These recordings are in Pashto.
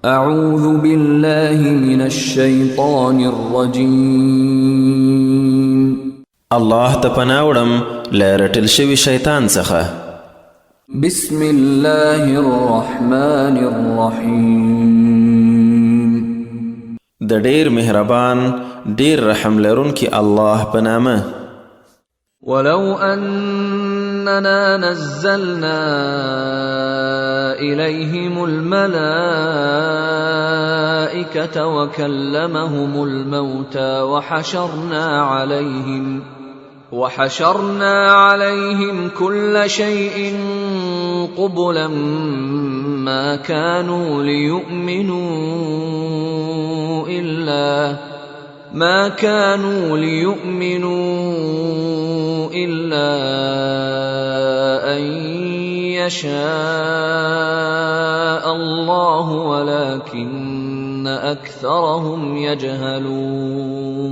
أعوذ بالله من الشيطان الرجيم. الله ته پناه وړم له رټل شوي شیطان څخه. بسم الله الرحمن الرحيم. د ډیر مهربان ډیر رحم لرونکي الله په نامه. ولو أننا نزلنا إليهم الملائكة وكلمهم الموتى وحشرنا عليهم كل شيء قبلا ما كانوا ليؤمنوا إلا أن يشاء الله ولكن أكثرهم يجهلون.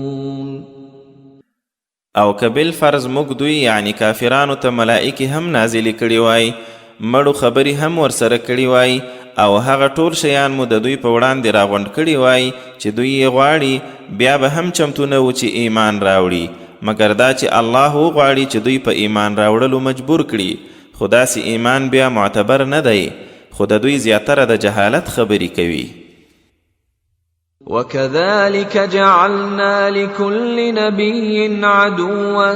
او که بالفرض موږ دوی یعنی کافرانو ته ملائکې هم نازلې کړي وای، مړو خبرې هم ورسره کړي وای، او هغه ټول شیان مو د دوی په وړاندې راغونډ کړي وای چې دوی یې غواړي، بیا به هم چمتو نه و چې ایمان راوړي، مګر دا چې الله وغواړي چې دوی په ایمان راوړلو مجبور کړي، خو داسې ایمان بیا معتبر نه دی، خو د دوی زیاتره د جهالت خبرې کوي. وكذلك جعلنا لكل نبي عدوا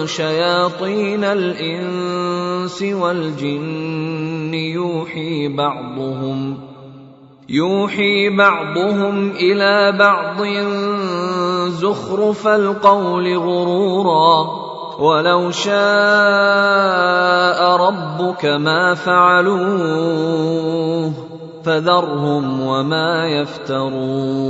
شياطين الإنس والجن يوحي بعضهم إلى بعض زخرف القول غرورا ولو شاء ربك ما فعلوه فذرهم وما يفترون.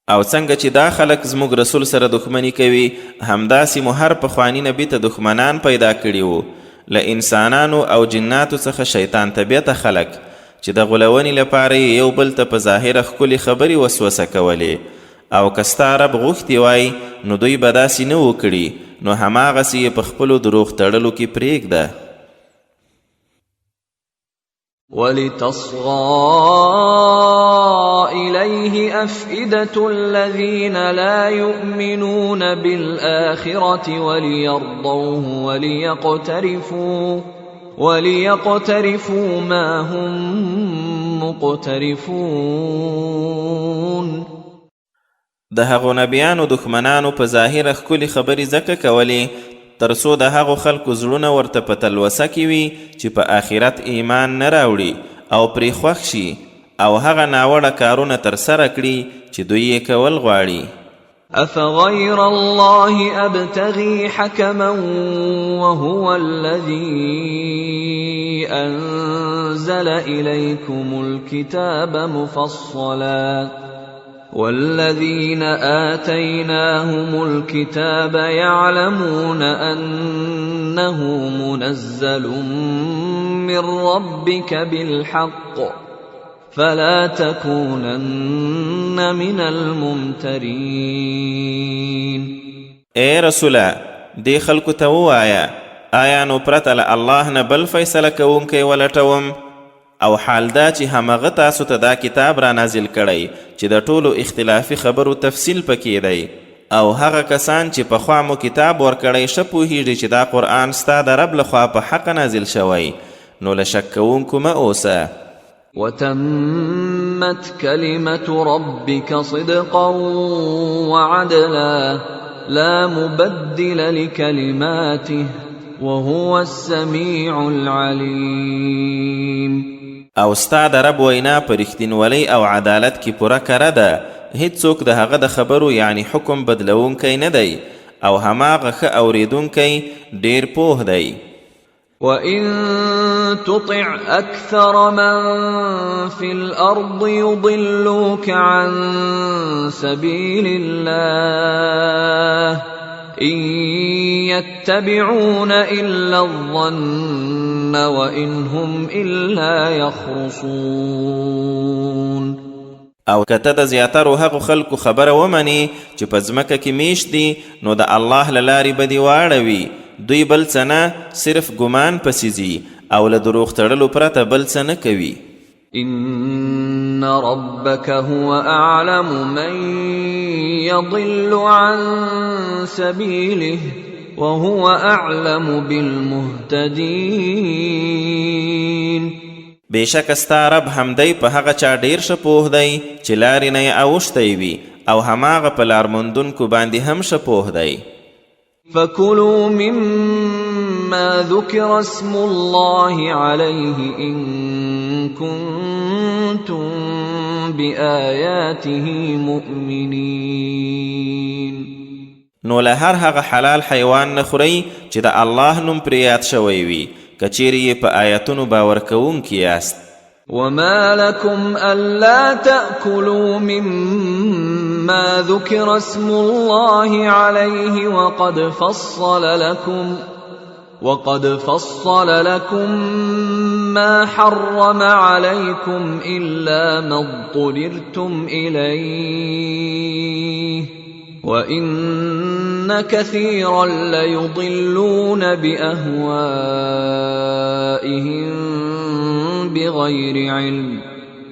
او څنګه چې دا خلک زموږ رسول سره دښمني کوي، همداسې مو هر پخواني نبي ته دښمنان پیدا کړي وو، له انسانانو او جناتو څخه شیطان طبیعته خلک چې د غولونې لپاره یو بل ته په ظاهره ښکلې خبرې وسوسه کولې، او که ستا رب غوښتي وای نو دوی به داسې نه وکړي، نو هماغسې یې په خپلو دروغ تړلو کې پرېږده. ولتصغى إليه أفئدة الذين لا يؤمنون بالآخرة وليرضوه وليقترفوا ما هم مقترفون. د هغو نبیانو دښمنانو په ظاهره ښکلې خبرې ځکه کولې تر څو د هغو خلکو زړونه ورته په تلوسه کې وي چې په آخرت ایمان نه راوړي او پرې خوښ شي او هغه ناوړه کارونه ترسره کړي چې دوی یې کول غواړي. أفغير الله أبتغي حكما وهو الذي أنزل إليكم الكتاب مفصلا والذين آتيناهم الكتاب يعلمون أنه منزل من ربك بالحق فلا تكونن من الممترين. اے رسولا دې خلکو ته ووایه، آیا نو پرته له الله نه بل فیصله کوونکی ولټوم؟ او حال دا چې همغه تاسو ته دا کتاب را نازل کړی چې د ټولو اختلافي خبرو تفصیل پکې دی، او هغه کسان چې پخوا مو کتاب ورکړی ښه پوهیږي چې دا قرآن ستا د رب لخوا په حق نازل شوی، نو له شک کوونکو مه اوسه. وتمت كلمة ربك صدقا وعدلا لا مبدل لكلماته وهو السميع العليم. او ستا د رب وینا په رښتینولۍ او عدالت کې پوره کره ده، هیڅوک د هغه د خبرو یعنی حکم بدلونکی نه دی، او هماغه ښه اوریدونکی ډیر پوه دی. وَإِن تُطِعْ أَكْثَرَ مَن فِي الْأَرْضِ يُضِلُّوكَ عَن سَبِيلِ اللَّهِ إِن يَتَّبِعُونَ إِلَّا الظَّنَّ وَإِنْ هُمْ إِلَّا يَخْرُصُونَ. او که ته د زیاترو هغو خلکو خبره ومنې چې په ځمکه کې میشت دي، نو د الله له لارې به دې واړوي، دوی بل څه نه صرف ګمان پسې ځي او له دروغ تړلو پرته بل څه نه کوي. إن ربك هو أعلم من يضل عن سبيله وهو أعلم بالمهتدين. بېشکه ستا رب همدی په هغه چا ډیر ښه پوه دی چې لارې نه یې اوښتی وي او هماغه په لارموندونکو باندې هم ښه پوه دی. فكلوا مما ذكر اسم الله عليه إن كنتم بآياته مؤمنين. نو له هر هغه حلال حیوان نه خورئ چې د الله نوم پرې یاد شوی وي که چیرې یې په آیتونو باور کوونکي یاست. وما لكم ألا تأكلوا مما ذكر اسم الله عليه وقد فصل لكم ما حرم عليكم إلا ما اضطررتم إليه وإن كثيرا ليضلون بأهوائهم بغير علم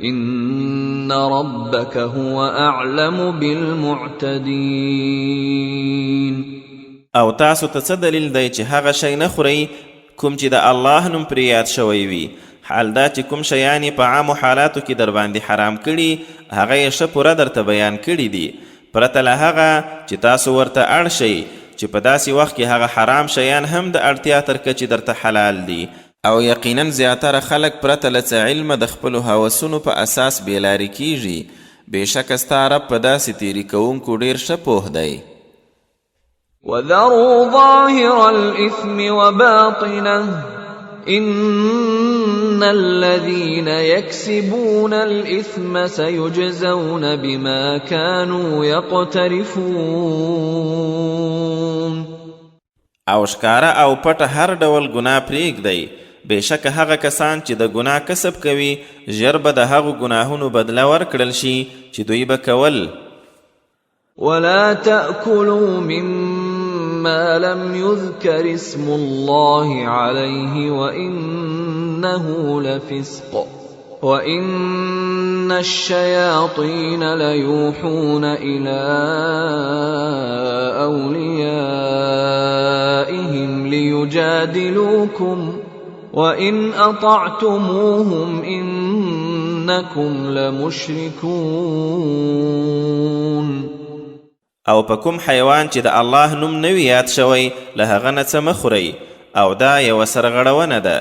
إن ربك هو أعلم بالمعتدين. او تاسو ته څه دلیل دی چې هغه شی نه خورئ کوم چې د الله نوم پرې یاد شوی وي، حال دا چې کوم شیان یې په عامو حالاتو کې در باندې حرام کړي هغه یې ښه پوره درته بیان کړي دي، پرته له هغه چې تاسو ورته اړ شئ چې په داسې وخت کې هغه حرام شیان هم د اړتیا تر کچې درته حلال دي. او یقینا زیاتره خلک پرته له څه علمه د خپلو هوسونو په اساس بېلارې کیږي. بېشکه ستا رب په داسې تیري کوونکو ډېر ښه پوه دی. وذروا ظاهر الإثم وباطنه إن الذين يكسبون الإثم سيجزون بما كانوا يقترفون. او ښکاره او پټه هر ډول ګناه پرېږدئ، بېشکه هغه کسان چې د ګناه کسب کوي ژر به د هغو ګناهونو بدله ورکړل شي چې دوی به کول. ولا تأكلوا مما لم يذكر اسم الله عليه وإنه لفسق وإن الشياطين ليوحون إلى أوليائهم ليجادلوكم وإن أطعتموهم إنكم لمشركون. او په کوم حیوان چې د الله نوم نوی یاد شوی له هغه نه څه مه خورئ، او دا یوه سرغړونه ده.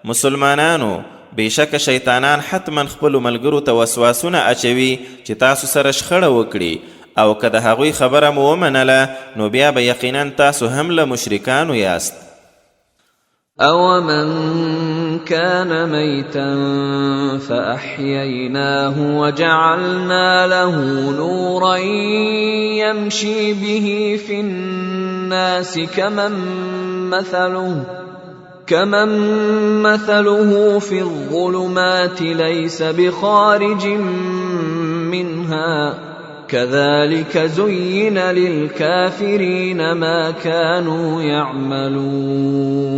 مسلمانانو، بېشکه شیطانان حتما خپلو ملګرو ته وسواسونه اچوي چې تاسو سره شخړه وکړي، او که د هغوی خبره مو ومنله نو بیا به یقینا تاسو هم له مشرکانو یاست. أَوَمَنْ كَانَ مَيْتًا فَأَحْيَيْنَاهُ وَجَعَلْنَا لَهُ نُورًا يَمْشِي بِهِ فِي النَّاسِ كَمَنْ مَثَلُهُ فِي الظُّلُمَاتِ لَيْسَ بِخَارِجٍ مِنْهَا كذلك زين للكافرين ما كانوا يعملون.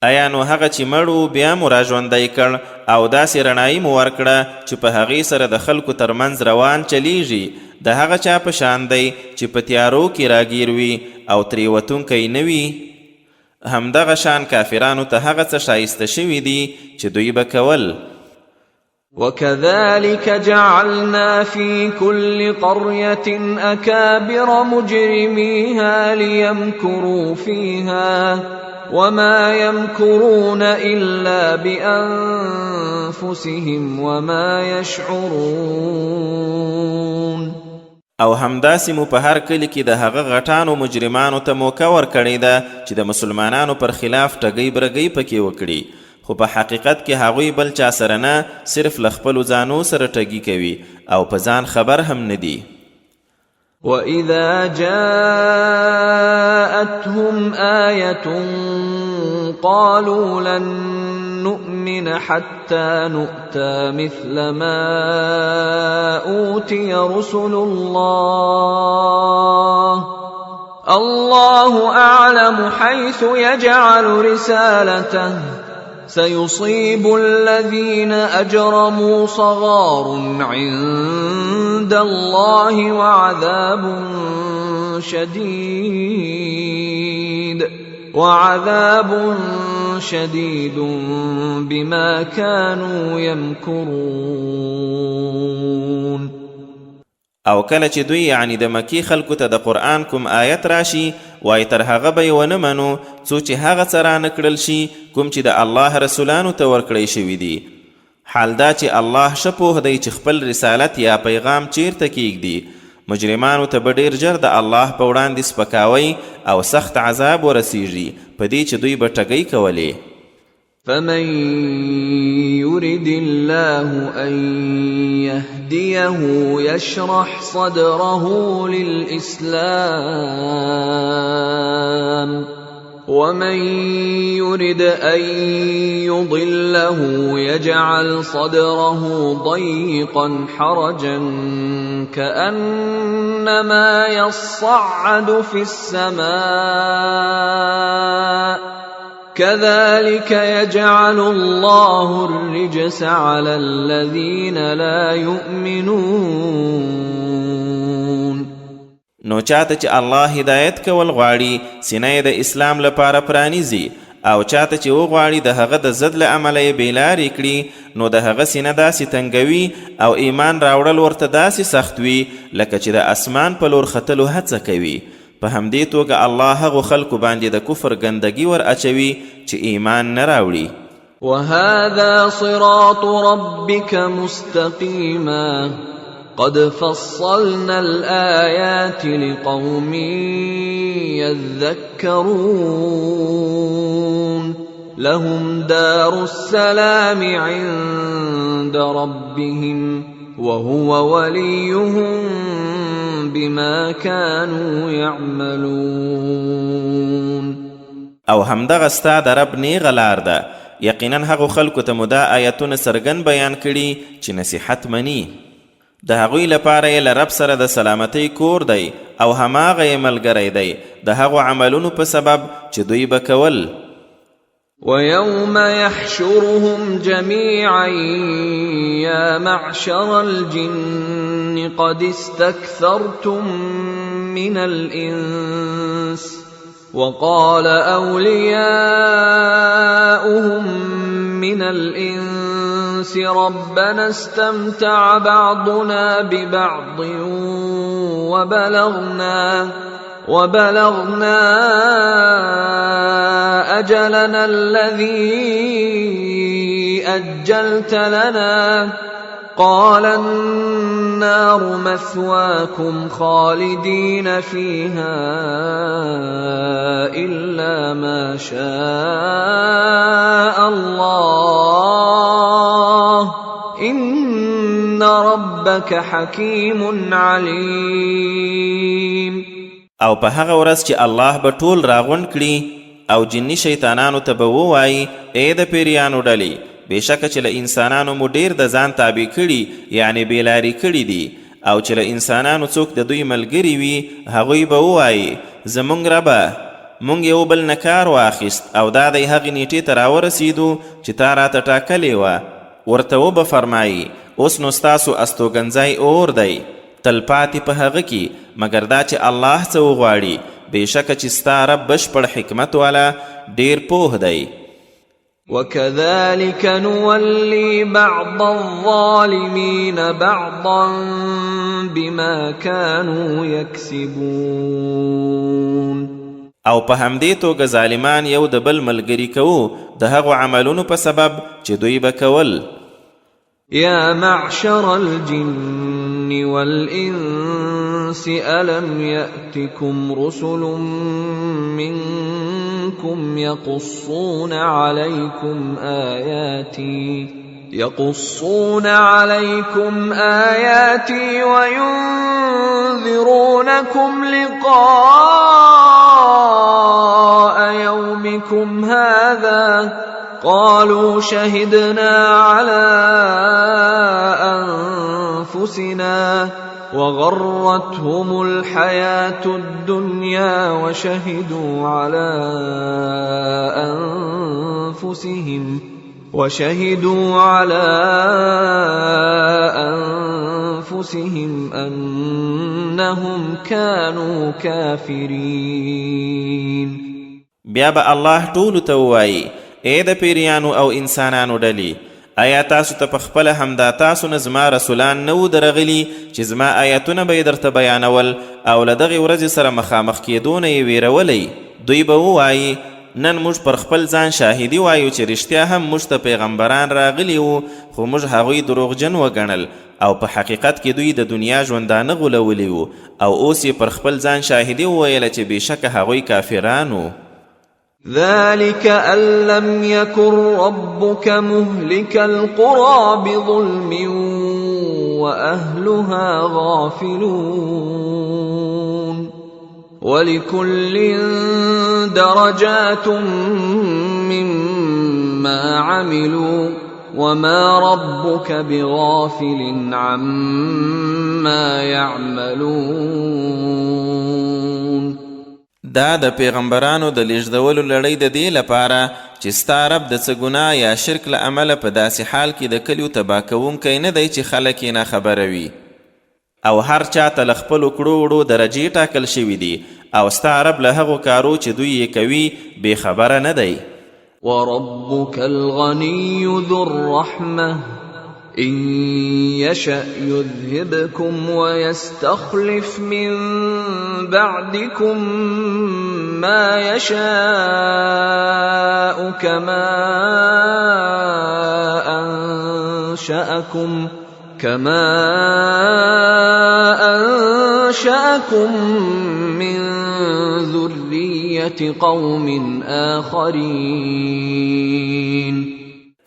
ایا نو هغه چې مړو بیا مو راژوندی کړ او داسې رڼایي مو ورکړه چې په هغې سره د خلکو ترمنځ روان چلیږي، د هغه چا په شان دی چې په تیارو کې راګیر وي او ترې وتونکی نه وي. همدغه شان کافرانو ته هغه څه شایسته شوي دي چې دوی به کول. وكذلك جعلنا في كل قرية أكابر مجرميها ليمكروا فيها وما يمكرون إلا بأنفسهم وما يشعرون. او همداسې مو په هر کلي کې د هغه غټانو مجرمانو ته موقع ورکړې ده چې د مسلمانانو پر خلاف ټګۍ برګۍ پکې وکړي، خو په حقیقت کې هغوی بل چا سره نه، صرف له خپلو ځانو سره ټګي کوي او په ځان خبر هم نه دي. وَإِذَا جَاءَتْهُمْ آيَةٌ قَالُوا لَن نُّؤْمِنَ حَتَّى نُؤْتَىٰ مِثْلَ مَا أُوتِيَ رُسُلُ اللَّهُ أَعْلَمُ حَيْثُ يَجْعَلُ رِسَالَتَهُ سيصيب الذين أجرموا صغار عند الله وعذاب شديد بما كانوا يمكرون. او کله چې دوی یعنی د مکی خلکو ته د قرآن کوم آیت راشي وای تر هغه به یې ونه منو څو چې هغه څه رانه کړل شي کوم چې د الله رسولانو ته ورکړی شوي دي. حال دا چې الله ښه پوه دی چې خپل رسالت یا پیغام چیرته کیږدي. مجرمانو ته به ډیر ژر د الله په وړاندې سپکاوی او سخت عذاب ورسیږي په دې چې دوی به ټګۍ کولې. فمن يرد الله أن يهديه يشرح صدره للإسلام ومن يرد أن يضله يجعل صدره ضيقا حرجا كأنما يصعد في السماء كذلك يجعل الله الرجس على الذين لا يؤمنون. نو چاته چې الله هدایت کول غواړي سینه د اسلام لپاره پرانیزي او چاته چې وغواړي د هغه د ضد له امله یې بېلارې کړي نو د هغه سینه داسې تنګوي او ایمان راوړل ورته داسې سخت وي لکه چې د اسمان په لور ختلو هڅه کوي. په همدې توګه الله هغو خلکو باندې د کفر ګندګي ور اچوي چې ایمان نه راوړي. وهذا صراط ربك مستقيما قد فصلنا الآيات لقوم يذكرون لهم دار السلام عند ربهم وهو وليهم بما كانوا يعملون. او همدغه ستا د رب نیغه لار ده. یقینا هغو خلکو ته مو دا آیتونه څرګند بیان کړي چې نصیحت مني. د هغوی لپاره یې له رب سره د سلامتۍ کور دی او هماغه یې ملګری دی د هغو عملونو په سبب چې دوی به کول. ويوم يحشرهم جميعا يا معشر الجن قد استكثرتم من الإنس وقال أولياؤهم من الإنس ربنا استمتع بعضنا ببعض وبلغنا أجلنا الذي أجلت لنا قال النار مثواكم خالدين فيها إلا ما شاء الله إن ربك حكيم عليم. او په هغه ورځ چې الله به ټول راغونډ کړي او جني شیطانانو ته به ووایي ای د پیریانو ډلې بېشکه چې له انسانانو مو ډېر د ځان تابع کړي یعنې بېلارې کړي دي او چې له انسانانو څوک د دوی ملګري وي هغوی به ووایي زموږ ربه موږ یو بل نه کار واخیست او دا دی هغې نیټې ته راورسېدو چې تا راته ټاکلې وه. ورته وبه فرمایي اوس نو ستاسو استوګنځی اور دی تل پاتې په هغه کې مګر دا چې الله څه وغواړي بېشکه چې ستا رب بشپړ حکمت والا ډېر پوه دی. وكذلك نولي بعض الظالمين بعضا بما كانوا يكسبون. او په همدې توګه ظالمان یو د بل ملګري کوو د هغو عملونو په سبب چې دوی به کول. يا معشر الجن والإنس ألم يأتكم رسل منكم يقصون عليكم آياتي وينذرونكم لقاء يومكم هذا قالوا شهدنا على أنفسنا وغرتهم الحياة الدنيا وشهدوا على أنفسهم وشهدوا على أنفسهم أنهم كانوا كافرين. بیا به الله ټولو ته ووایي ای د پیریانو او انسانانو ډلې، آیا تاسو ته پخپله همدا تاسو نه زما رسولان نه وو درغلي چې زما آیتونه به یې درته بیانول او له دغې ورځې سره مخامخ کېدو نه یې ویرولی؟ دوی به ووایي نن موږ پر خپل ځان شاهدي وایو چې رښتیا هم موږ ته پیغمبران راغلي وو، خو موږ هغوی دروغجن وګڼل او په حقیقت کې دوی د دنیا ژوندانه غولولی وو او اوس یې پر خپل ځان شاهدي وویله چې بېشکه هغوی کافران وو. ذلك أن لم يكن ربك مهلك القرى بظلم وأهلها غافلون ولكل درجات مما عملوا وما ربك بغافل عما يعملون. دا د پیغمبرانو د لیږدولو لړۍ د دې لپاره چې ستا رب د څه ګناه یا شرک له امله په داسې حال کې د کلیو تباه کوونکی نه دی چې خلک یې ناخبره وي، او هر چا ته له خپلو کړو وړو درجې ټاکل شوي دي، او ستا رب له هغو کارو چې دوی یې کوي بې خبره نه دی. وربك الغني ذو الرحمة إن يشأ يذهبكم ويستخلف من بعدكم ما يشاء كما أنشأكم من ذرية قوم آخرين.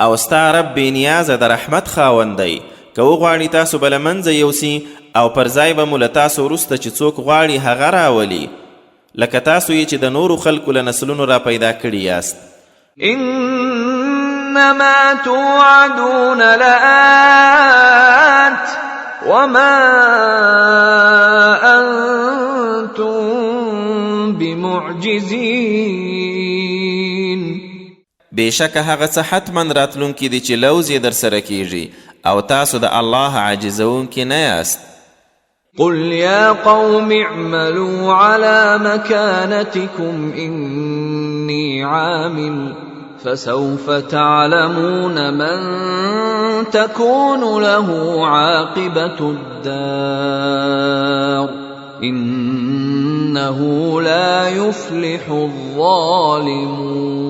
او ستا رب بې نیازه د رحمت خاوند دی، که وغواړي تاسو به له منځه یوسي او پر ځای به مو له تاسو وروسته چې څوک غواړي هغه راولي، لکه تاسو یې چې د نورو خلکو له نسلونو را پیدا کړي یاست. انما توعدون لآت وما انتم بمعجزين. بېشکه هغه څه حتما راتلونکي دي چې لوز یې در سره کیږي او تاسو د الله عاجزونکي نه یاست. قل يا قوم اعملوا على مكانتكم إني عامل فسوف تعلمون من تكون له عاقبة الدار إنه لا يفلح الظالمون.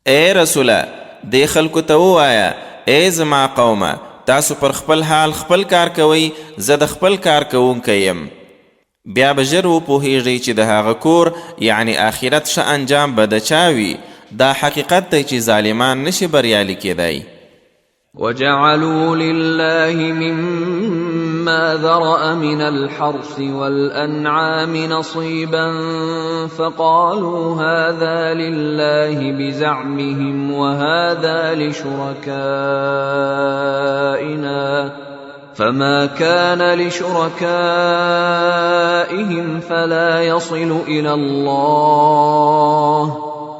اے رسوله دې خلکو ته ووایه ای زما قومه تاسو پر خپل حال خپل کار کوئ، زه د خپل کار کوونکی یم. بیا به ژر وپوهیږئ چې د هغه کور یعنی آخرت ښه انجام به د چا وي. دا حقیقت دی چې ظالمان نشي بریالي کیدی. وجعلوا لله مما ذرأ من الحرث والأنعام نصيبا فقالوا هذا لله بزعمهم وهذا لشركائنا فما كان لشركائهم فلا يصل إلى الله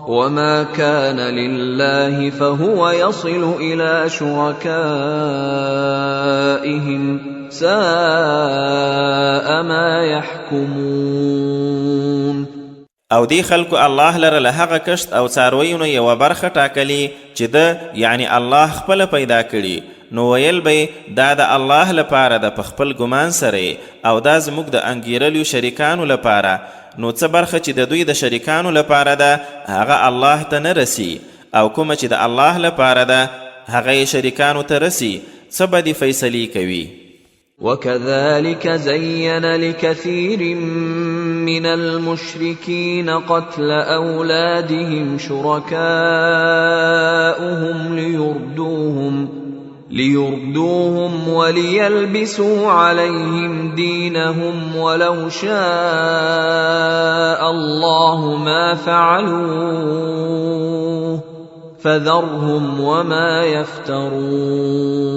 وما كان لله فهو يصل إلى شركائهم ساء ما يحكمون. او دی خلکو الله لره له هغه کشت او څارویو نه یوه برخه ټاکلي چې ده یعنی الله خپله پیدا کړي، نو ویل به دا د الله لپاره ده په خپل ګمان سره، او دا زموږ د انګیرلیو شریکانو لپاره، نو څه برخه چې د دوی د شریکانو لپاره ده هغه الله ته نه رسی، او کومه چې د الله لپاره ده هغه یې شریکانو ته رسی، څه به دې فیصلې کوي. وكذلك زين لكثير من المشركين قتل أولادهم شركاؤهم ليردوهم وليلبسوا عليهم دينهم ولو شاء الله ما فعلوه فذرهم وما يفترون.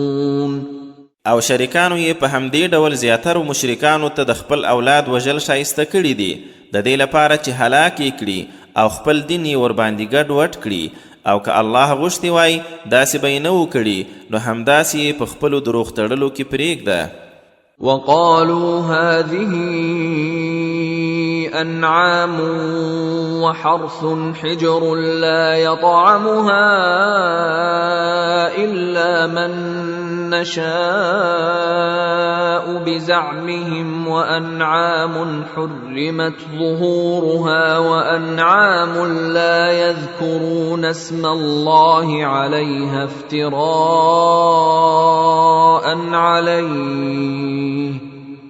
او شریکانو یې په همدې ډول زیاترو مشرکانو ته د خپل اولاد وژل شایسته کړي دي، د دې لپاره چې هلاک یې کړي او خپل دین یې ورباندې ګډ وډ کړي، او که الله غوښتي وای داسې به یې نه و کړي نو همداسې یې په خپلو دروغ تړلو کې پرېږده. وقالوا هذه أنعام وحرث حجر لا يطعمها إلا من نشاء بزعمهم وأنعام حرمت ظهورها وأنعام لا يذكرون اسم الله عليها افتراء عليه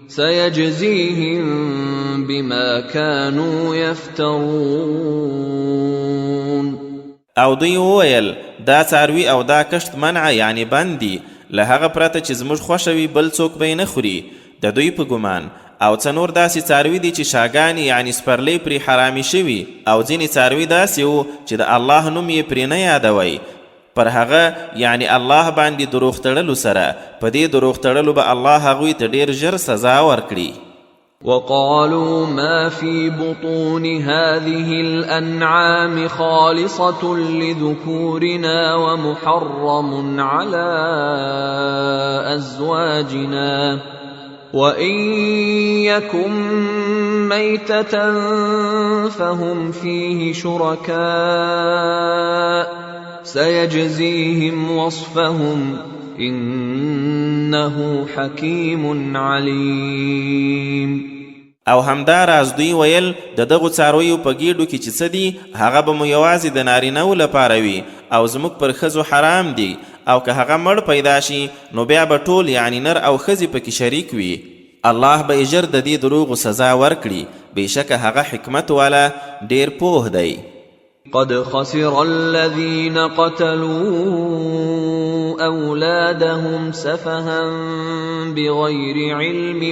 سيجزيهم بما كانوا يفترون. او دوی وویل دا څاروي او دا کښت منع یعنی بندي له هغه پرته چې زموږ خوښه وي بل څوک به یې نه خوري د دوی په ګمان. او څه نور داسې څاروي دي چې شاګانې یعنی سپرلۍ پرې حرامي شوي او ځینې څاروي داسې وو چې د الله نوم یې پرې نه یادوئ. پر هغه یعنی الله باندې دروغ تړلو سره په دې دروغ تړلو به الله هغوی ته ډېر ژر سزا ورکړي. وقالوا ما في بطون هذه الأنعام خالصة لذكورنا ومحرم على أزواجنا وإن يكن ميتة فهم فيه شركاء سيجزيهم وصفهم إنه حكيم عليم. او همداراز دوی ویل د دغو څارویو په ګېډو کې چې څه دي هغه به مو یوازې د نارینهو لپاره وي او زموږ پر ښځو حرام دي او که هغه مړ پیدا شي نو بیا به ټول یعنی نر او ښځې پکې شریک وي. الله به یې ژر د دې دروغو سزا ورکړي بېشکه هغه حکمت والا ډېر پوه دی. قد خسر الذين قتلوا أولادهم سفها بغير علم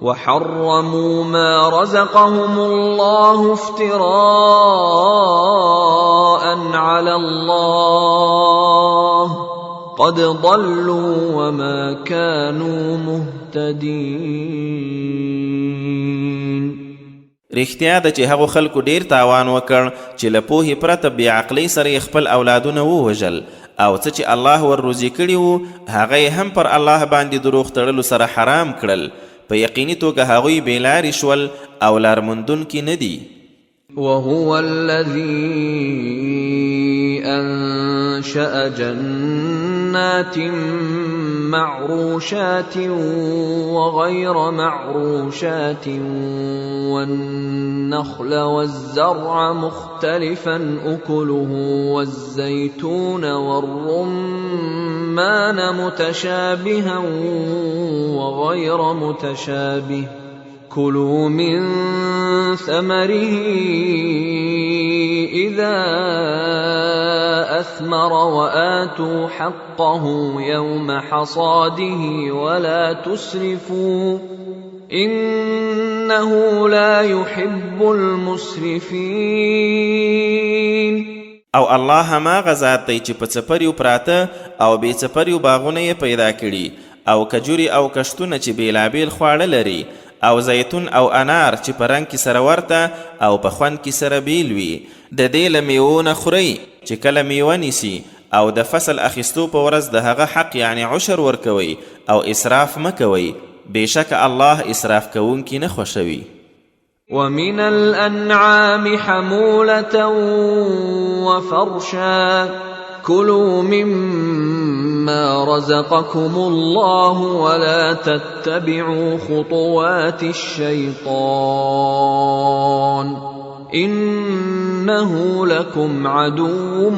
وحرموا ما رزقهم الله افتراء على الله قد ضلوا وما كانوا مهتدين. رښتیا ده چې هغو خلکو ډیر تاوان وکړ چې له پوهې پرته بې عقلۍ سره یې خپل اولادونه ووژل او څه چې الله ور روزي کړي وو هغه یې هم پر الله باندې دروغ تړلو سره حرام کړل. په یقیني توګه هغوی بې لارې شول او لارموندونکي نه دي. وهو الذي أنشأ جنات معروشات وغير معروشات والنخل والزرع مختلفا أكله والزيتون والرمان متشابها وغير متشابه كلوا من ثمره إذا أثمر وآتوا حقه يوم حصاده ولا تسرفوا إنه لا يحب المسرفين. او الله هما غزات دی چې په څپریو پراته او بې څپریو باغونه یې پیدا کړي او کجوري او کشتونه چې بیلابیل خواړه لري او زیتون او انار چې په رنګ کې سره ورته او په خوند کې سره بیل وي. د دې له میوو نه خورئ چې کله میوه نیسي او د فصل اخیستو په ورځ د هغه حق یعنی عشر ورکوئ او اسراف مه کوئ بېشکه الله اسراف کوونکي نه خوښوي. ومن الأنعام حمولة وفرشا كلوا مما رزقكم الله ولا تتبعوا خطوات الشيطان إنه لكم عدو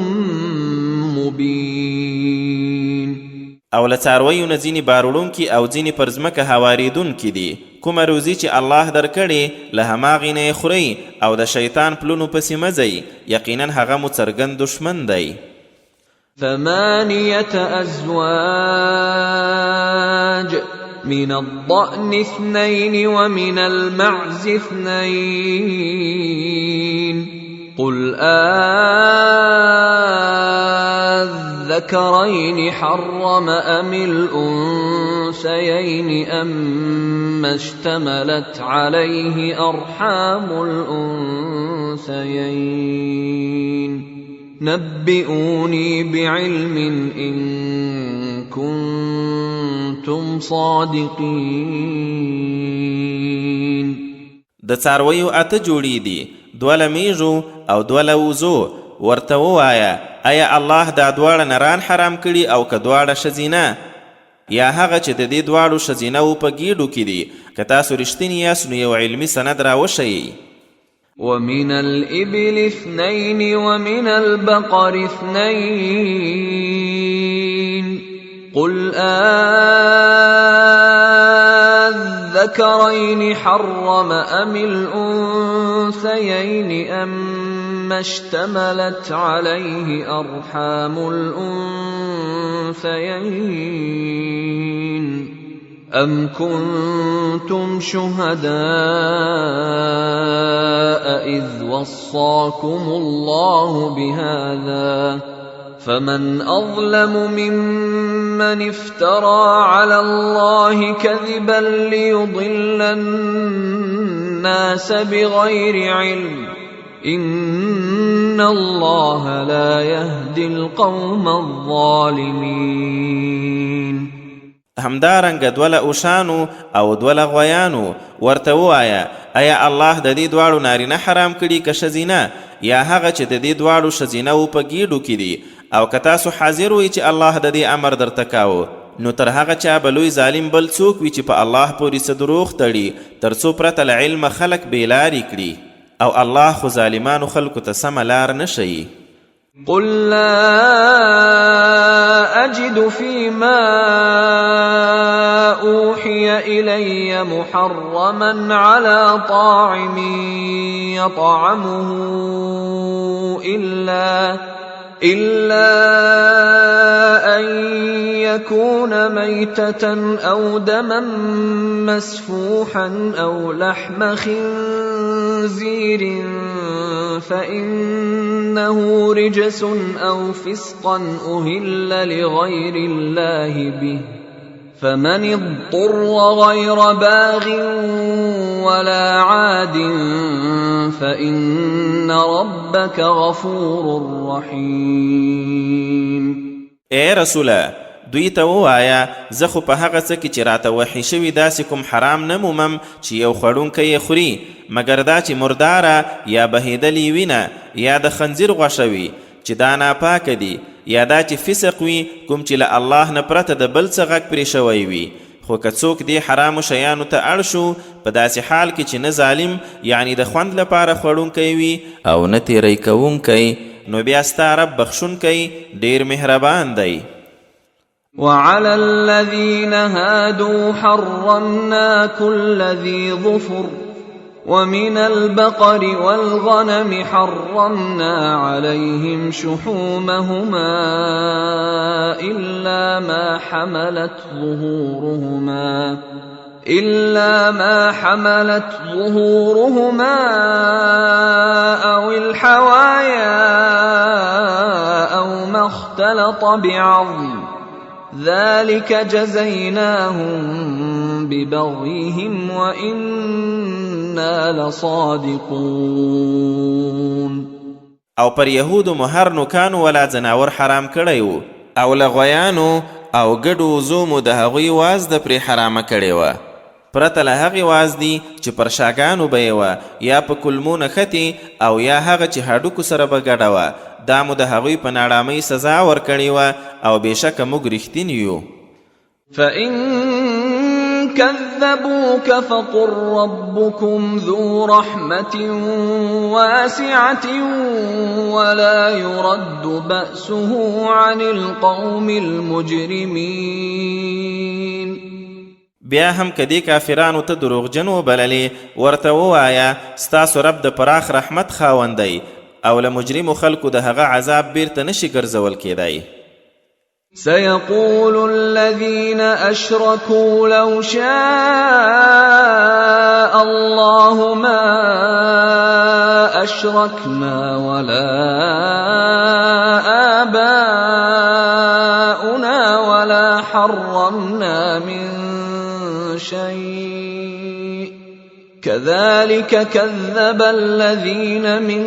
مبين. او له څارویو نه ځینې باروړونکي او ځینې پر ځمکه هواریدونکي دي. کومه روزي چې الله درکړې له هماغې نه یې خورئ او د شیطان پلونو پسې مه ځئ یقینا هغه مو څرګند دشمن دی. 8 أزواج من الضأن 2 ومن المعز 2 قل الذكرين حرم أم الأنثيين أما اشتملت عليه أرحام الأنثيين نبئوني بعلم إن كنتم صادقين. د څارویو اته جوړې دي، دوله میږو او دوله وزو. ورته ووایه آیا الله دا دواړه نران حرام کړي او که دواړه ښځینه، یا هغه چې د دې دواړو ښځینه و په ګېډو کې دي؟ که تاسو رښتیني یاست نو یو علمي سند راوښیئ. ومن الإبل 2 ومن البقر 2 قل الذكرين حرم أم الأنثيين أما اشتملت عليه أرحام الأنثيين أم كنتم شهداء إذ وصاكم الله بهذا فمن أظلم ممن افترى على الله كذبا ليضل الناس بغير علم إن الله لا يهدي القوم الظالمين. همدارنګه دوله اوښانو او دوله غویانو ورته ووایه آیا الله د دې دواړو نارینه حرام کړي که ښځینه، یا هغه چې د دې دواړو ښځینه و په ګېډو کې دي؟ او که تاسو حاضر وئ چې الله د دې امر درته کاوه، نو تر هغه چا به لوی ظالم بل څوک وي چې په الله پورې څه دروغ تړي تر څو پرته له علمه خلک بېلارې کړي، او الله خو ظالمانو خلکو ته سمه لار نه ښیي. قل لا أجد فيما أوحي إلي محرما على طاعم يطعمه إلا أن يكون ميتة أو دما مسفوحا أو لحم خنزير فإنه رجس أو فسقا أهل لغير الله به فمن اضطر غير باغ ولا عاد فإن ربك غفور رحيم. اے رسوله دوی ته ووایه زه خو په هغه څه کې چې راته وحي شوي داسې کوم حرام نه مومم چې یو خوړونکی یې خوري مګر دا چې مرداره یا بهیدلې وینه یا د خنزیر غوښه وي چې دا ناپاکه دي، یا دا چې فسق وي کوم چې له الله نه پرته د بل څه غږ پرې شوی وي. خو که څوک دې حرامو شیانو ته اړ شو په داسې حال کې چې نه ظالم یعنی د خوند لپاره خوړونکی وي او نه تیری کوونکی، نو بیا ستا رب بخښونکی ډېر مهربان دی. وعلى الذين هادوا حرمنا كل ذي ظفر ومن البقر والغنم حرمنا عليهم شحومهما إلا ما حملت ظهورهما أو الحوايا أو ما اختلط بعظم ذلك جزيناهم ببغيهم وإنا لصادقون. او پر یهودو مهر نوکانو ولا ځناور حرام کړی و، او له غویانو او ګډو وزو مو د هغوی واز د پرې حرامه کړې وه، پرته له هغې واز دي چې پر شاګانو به یې وه یا په کلمو نښتې او یا هغه چې هډوکو سره به ګډه وه، دا مو د هغوی په ناړامۍ سزا ورکړې وه او بېشکه موږ رښتیني یو. فإن كذبوك فقل ربكم ذو رحمة واسعة ولا يرد بأسه عن القوم المجرمين. بیا هم کدی کافرانو ته دروغجن وبللې ورته ووایه ستاسو رب د پراخ رحمت خاوندی او له مجرمو خلکو د هغه عذاب بیرته نشي ګرځول کیدی. سيقول الذين أشركوا لو شاء الله ما أشركنا ولا آباؤنا حرمنا من شيء كذلك كذب الذين من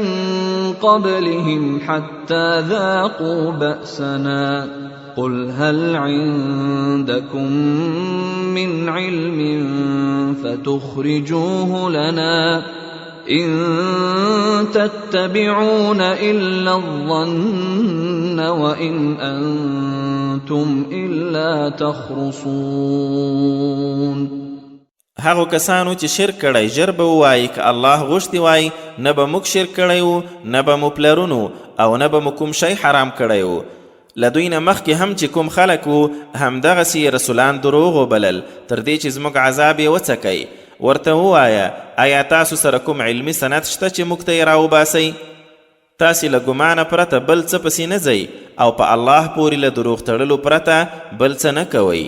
قبلهم حتى ذاقوا بأسنا قل هل عندكم من علم فتخرجوه لنا إن تتبعون إلا الظن وإن أنتم إلا تخرصون. هغو کسانو چې شرک کړی ژر به ووایي که الله غوښتي وای نه به موږ شرک کړی و نه به مو پلرونو او نه به مو کوم شی حرام کړی و. له دوی نه مخکې هم چې کوم خلک و همدغسې رسولان دروغ وبلل تر دې چې زموږ عذاب یې وڅکی. ورته ووایه آیا تاسو سره کوم علمي سند شته چې موږ ته یې راوباسئ؟ تاسې له ګمانه پرته بل څه پسې نه ځئ او په الله پورې له دروغ تړلو پرته بل څه نه کوئ.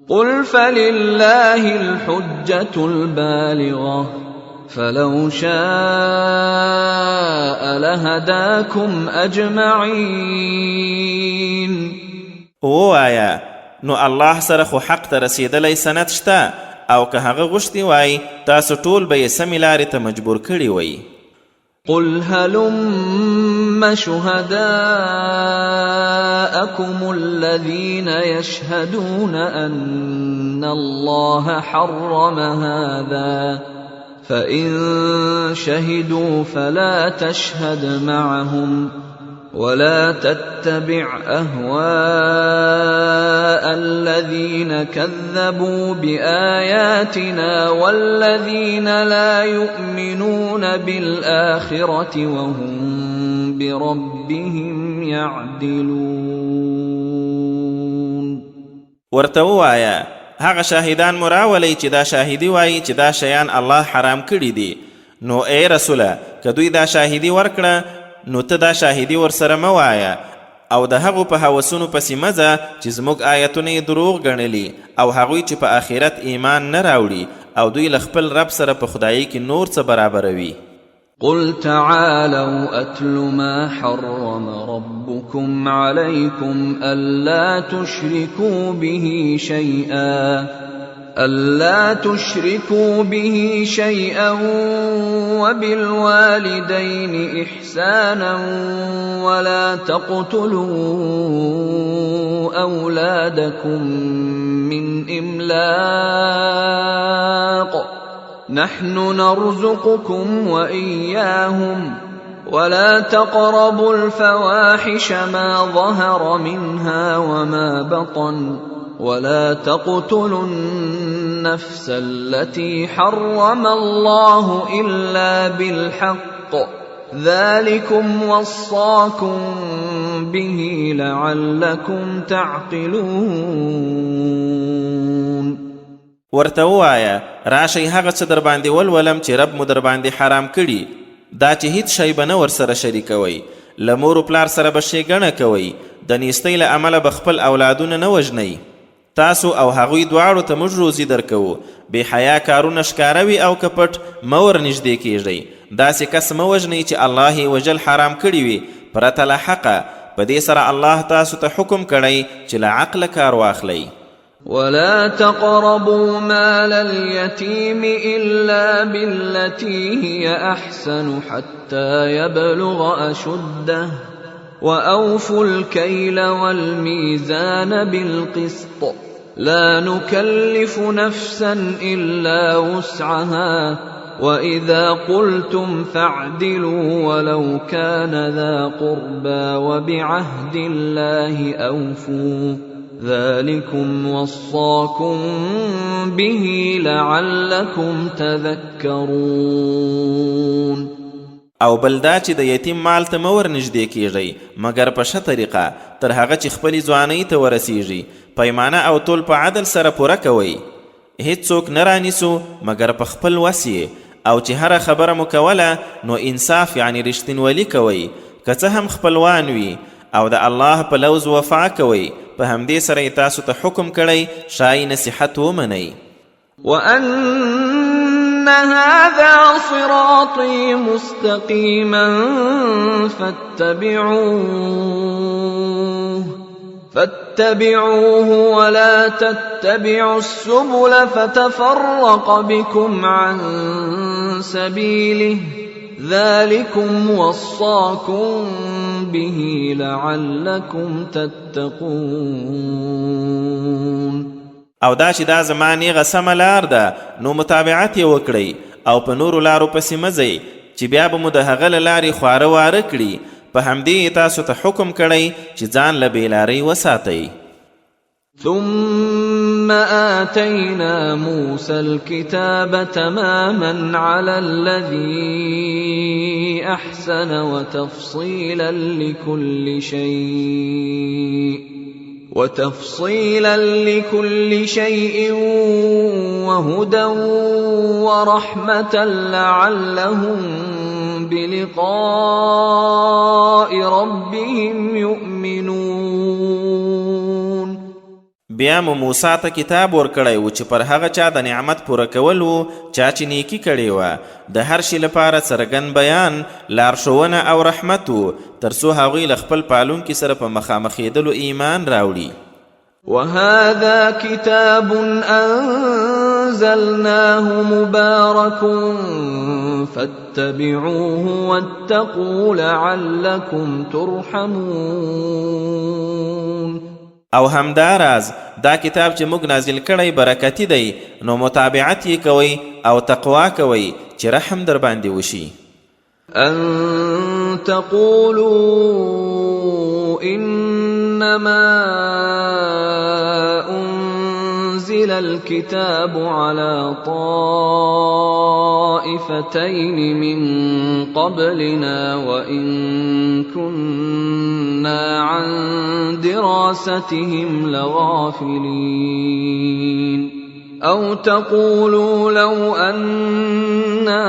قل فلله الحجة البالغة فلو شاء لهداكم أجمعين. ووایا نو الله سره خو حق ته رسیدلی سند شته او که هغه غوښتي وای تاسو ټول به یې سمې لارې ته مجبور کړي وی. قل هلم شهداءكم الذين يشهدون أن الله حرم هذا فإن شهدوا فلا تشهد معهم ولا تتبع أهواء الذين كذبوا بآياتنا والذين لا يؤمنون بالآخرة وهم بربهم يعدلون. ورته ووایه هغه شاهدان مو راولئ چې دا شاهدي وایي چې دا شیان الله حرام کړي دي. نو ای رسوله که دوی دا شاهدي ورکړه نو ته دا شاهدي ورسره مه وایه او د هغو په هوسونو پسې مه ځه چې زموږ آیتونه یې دروغ ګڼلي او هغوی چې په آخرت ایمان نه راوړي او دوی له خپل رب سره په خدایۍ کې نور څه برابروي. قل تعالوا أتل ما حرم ربكم عليكم ألا تشركوا به شيئا وبالوالدين إحسانا ولا تقتلوا أولادكم من إملاق نحن نرزقكم وإياهم ولا تقربوا الفواحش ما ظهر منها وما بطن ولا تقتلوا النفس التي حرم الله إلا بالحق ذلكم وصاكم به لعلكم تعقلون. ورته ووایه راشئ هغه څه در باندې ولولم چې رب مو در باندې حرام کړي دا چې هیڅ شی به نه ورسره شریکوئ له مور و پلار سره به ښېګڼه کوئ د نیستۍ له امله به خپل اولادونه نه وژنئ تاسو او هغوی دواړو ته موږ روزي درکوو بې حیا کارونه ښکاره وي او که پټ مه ورنږدې کیږئ داسې کس مه وژنئ چې الله یې وژل حرام کړي وي پرته له حقه په دې سره الله تاسو ته حکم کړی چې له عقله کار واخلئ. ولا تقربوا مال اليتيم إلا بالتي هي أحسن حتى يبلغ أشده وأوفوا الكيل والميزان بالقسط لا نكلف نفسا إلا وسعها وإذا قلتم فاعدلوا ولو كان ذا قربى وبعهد الله أوفوا ذلكم وصاكم به لعلكم تذكرون. او بلدا چې د یتیم مال ته مه ورنږدې کیږئ مګر په ښه طریقه تر هغه چې خپلې ځوانۍ ته ورسیږي پیمانه او تول په عدل سره پوره کوئ هیڅوک نه رانیسو مګر په خپل وس او چې هره خبره مو کوله نو انصاف یعنی رښتینولي کوئ که څه هم خپلوان وي او د الله په لوز وفا کوئ په همدې سره یې تاسو ته حکم کړی شای نصیحت ومنئ. وأن هذا صراطي مستقيما فاتبعوه فاتبعوه ولا تتبعوا السبل فتفرق بكم عن سبيله ذلكم وصاكم به لعلكم تتقون. او دا چې دا زما نیغه سمه لار ده نو متابعت یې وکړئ او په نورو لارو پسې مه ځئ چې بیا به مو د هغه له لارې خواره واره کړي. په همدې تاسو ته حکم کړی چې ځان له بېلارۍ وساتئ. ثم آتينا موسى الكتاب تماما على الذي أحسن وتفصيلا لكل شيء وهدى ورحمة لعلهم بلقاء ربهم يؤمنون. بیا مو موسی ته کتاب ورکړی و چې پر هغه چا د نعمت پوره کول و چا چې نیکي کړې وه، د هر شي لپاره څرګند بیان، لارښوونه او رحمت و تر څو هغوی له خپل پالونکي سره په مخامخېدلو ایمان راوړي. وهذا كتاب أنزلناه مبارك فاتبعوه واتقوا لعلكم ترحمون. او همداراز دا کتاب چې موږ نازل کړی برکتی دی، نو متابعت یې کوئ او تقوا کوئ چې رحم در باندې وشي. أن تقولوا إنما أنزل الكتاب على طائفتين من قبلنا وإن كنا عن دراستهم لغافلين أو تقولوا لو أنا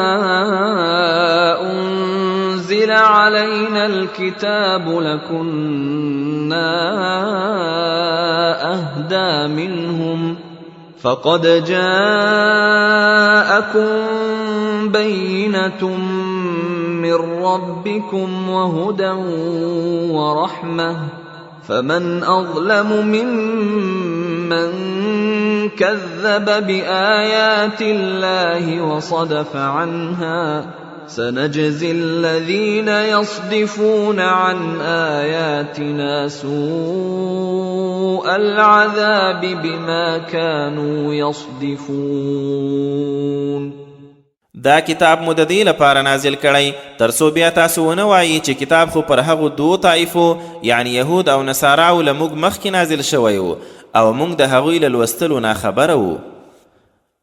أنزل علينا الكتاب لكنا أهدى منهم فقد جاءكم بينة من ربكم وهدى ورحمة فمن أظلم ممن كذب بآيات الله وصدف عنها سنجزي الذين يصدفون عن آياتنا سوء العذاب بما كانوا يصدفون. دا کتاب مو د دې لپاره نازل کړی تر څو بیا تاسو ونه وایي چې کتاب خو پر هغو دوو طایفو یعنی یهود او نصاراو له موږ مخکې نازل شوی و او موږ د هغوی له لوستلو ناخبره وو.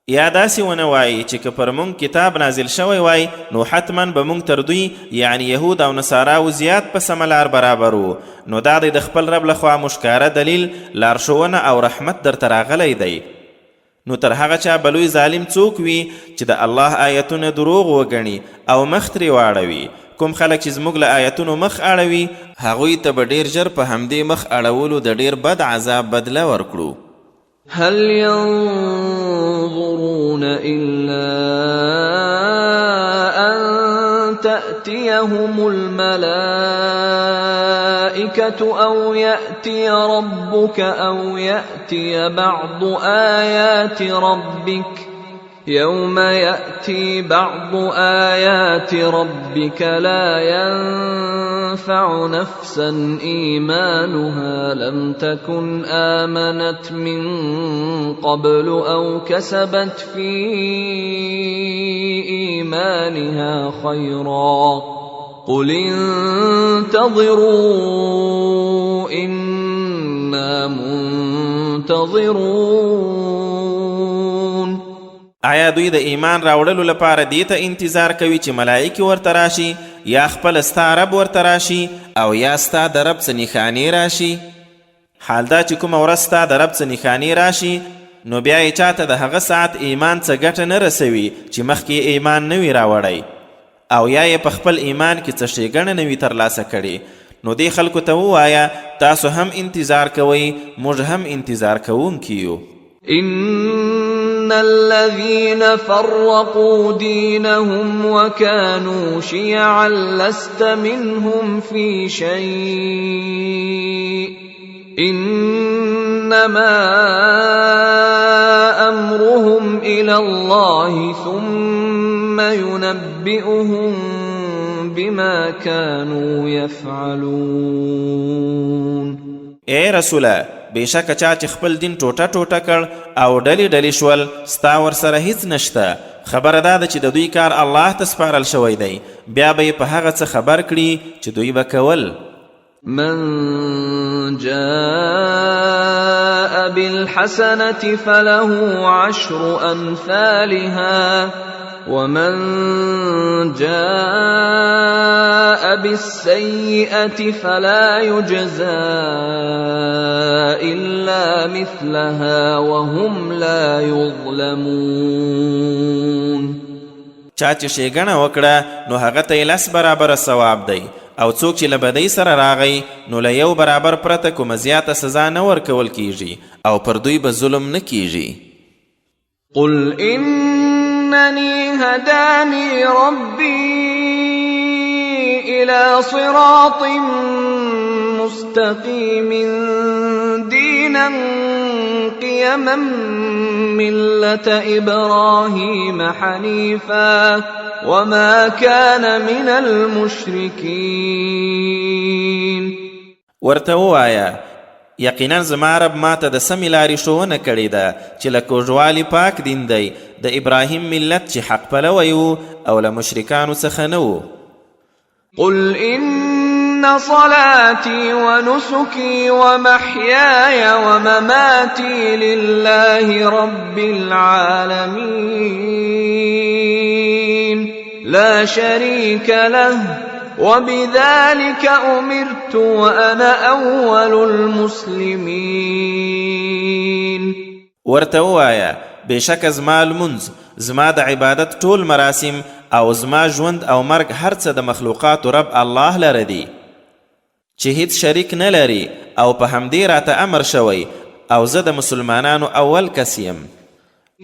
یا داسې ونه وایي چې که پر موږ کتاب نازل شوی وای نو حتما به موږ تر دوی یعنی یهود او نصاراو زیات په سمه لار برابر وو. نو دا د خپل رب لخوا مشکاره دلیل، لارښوونه او رحمت درته راغلی دی. نو تر هغه چا بلوی ظالم څوک وي چې د الله آیتونه دروغ وګڼي او مخ ترې واړوي. کوم خلک چې زموږ له آیتونو مخ اړوي هغوی ته به ډېر ژر په همدې مخ اړولو د ډېر بد عذاب بدله ورکړو. هل ينظرون إلا أن تأتيهم الملائكة أو يأتي ربك أو يأتي بعض آيات ربك يوم يأتي بعض آيات ربك لا ينفع نفسا إيمانها لم تكن آمنت من قبل أو كسبت في إيمانها خيرا قل انتظروا إنا منتظرون. آیا دوی د ایمان راوړلو لپاره دې ته انتظار کوي چې ملائکې ورته راشي یا خپل ستا رب ورته راشي او یا ستا د رب څه نښانې راشي؟ حال دا چې کومه ورځ ستا د رب څه نښانې راشي نو بیا یې چاته د هغه ساعت ایمان څه ګټه نه رسوي چې مخکې ایمان نه وي راوړی او یا یې په خپل ایمان کې څه ښېګڼه نه وي ترلاسه کړې. نو دې خلکو ته ووایه تاسو هم انتظار کوئ، موږ هم انتظار کوونکي یو. إن الذين فرقوا دينهم وكانوا شيعا لست منهم في شيء إنما أمرهم إلى الله ثم ينبئهم بما كانوا يفعلون. اے رسوله بېشکه چا چې خپل دین ټوټه ټوټه کړ او ډلې ډلې شول ستا ورسره هیڅ نشته. خبره دا ده چې د دوی کار الله ته سپارل شوی دی، بیا به یې په هغه څه خبر کړي چې دوی به کول. من جاء بالحسنة فله 10 أمثالها ومن جاء بالسيئة فلا يجزى إلا مثلها وهم لا يظلمون. چا چې ښېګڼه وکړه نو هغه ته یې 10 برابره ثواب دی، او څوک چې له بدۍ سره راغی نو له 1 برابر پرته کومه زیاته سزا نه ورکول کیږي او پر دوی به ظلم نه کیږي. قل إنني هداني ربي إلى صراط مستقيم دينا قيما ملة إبراهيم حنيفا وما كان من المشركين. ورته ووایه یقینا زما رب ماته د سمې لارې ښوونه کړې ده چې له کوږوالي پاک دین دی، د ابراهیم ملت چې حق پلوی و او له مشرکانو څخه نه و. قل إن صلاتي ونسكي ومحياي ومماتي لله رب العالمين لا شريك له وبذلك أمرت وأنا أول المسلمين. ورته ووایه بېشکه زما لمونځ، زما د عبادت ټول مراسم او زما ژوند او مرګ هر څه د مخلوقاتو رب الله لره دي چې هیڅ شریک نه لري، او په همدې راته امر شوی او زه د مسلمانانو اول کس یم.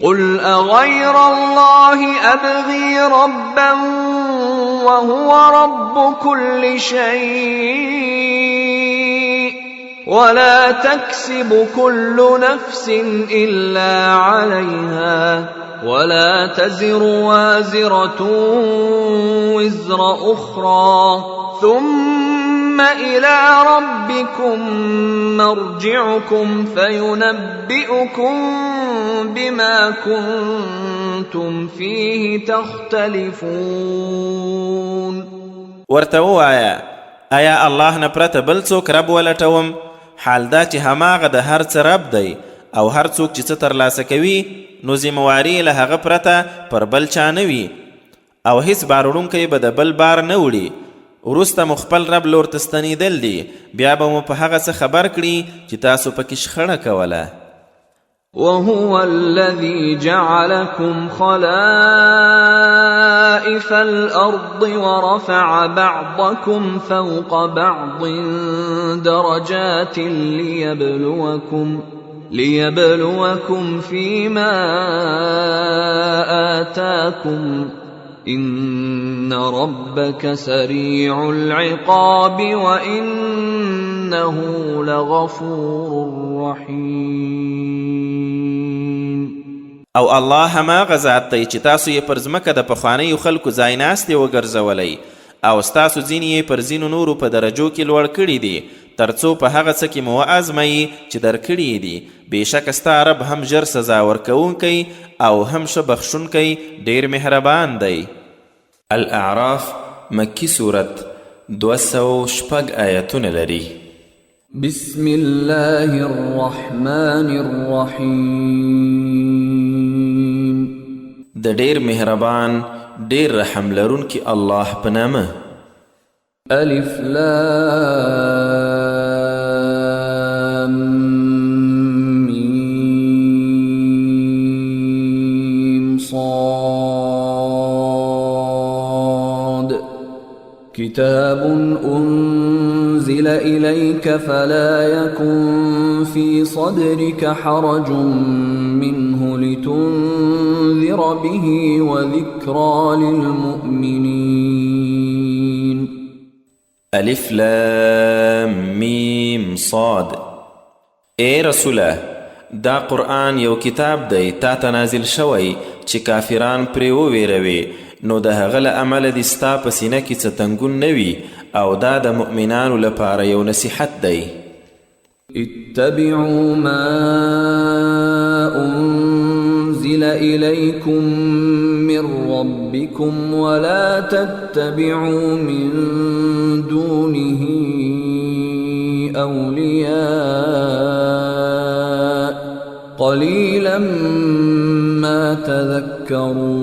قل أغير الله أبغي ربا وهو رب كل شيء ولا تكسب كل نفس إلا عليها ولا تزر وازرة وزر أخرى ثم إلى ربكم مرجعكم فينبئكم بما كنتم فيه تختلفون. ورته ووایه آیا الله نه پرته بل څوک رب ولټوم؟ حال دا چې هماغه د هر څه رب دی، او هر څوک چې څه ترلاسه کوي نو ذمواري له هغه پرته پر بل چا نه وي، او هیڅ بار وړونکی به د بل بار نه وړي. وروسته مو خپل رب لور ته ستنېدل دي، بیا به مو په هغه څه خبر کړي چې تاسو پکې شخړه کوله. وهو الذي جعلكم خلائف الأرض ورفع بعضكم فوق بعض درجات ليبلوكم فيما آتاكم إن ربك سريع العقاب وإنه لغفور رحيم. او الله هماغه ذات دی چې تاسو یې پر ځمکه د پخوانیو خلکو ځایناستې وګرځولی، او ستاسو ځینې یې پر ځینو نورو په درجو کې لوړ کړي دي، تر څو په هغه څه کې مو وازموي چې درکړي دي. بېشکه ستا رب هم ژر سزا ورکوونکی او هم ښه بخښونکی ډېر مهربان دی. الاعراف مکی صورت 206 آیتونه لري. بسم الله الرحمن الرحیم. د ډېر مهربان ډېر رحم لرونکي الله په نامه. الف لام میم صاد. كتاب أنزل إليك فلا يكن في صدرك حرج منه لتنذر به وذكرى للمؤمنين. الف لام میم صاد. ای رسوله دا قرآن یو کتاب دی تا ته نازل شوی چې کافران پرې وویروي نو د هغه له امله دې ستا په سینه کې څه تنګون نه وي او دا د مؤمنانو لپاره یو نصیحت دی. اتبعوا ما أنزل إليكم من ربكم ولا تتبعوا من دونه أولياء قليلا ما تذكرون.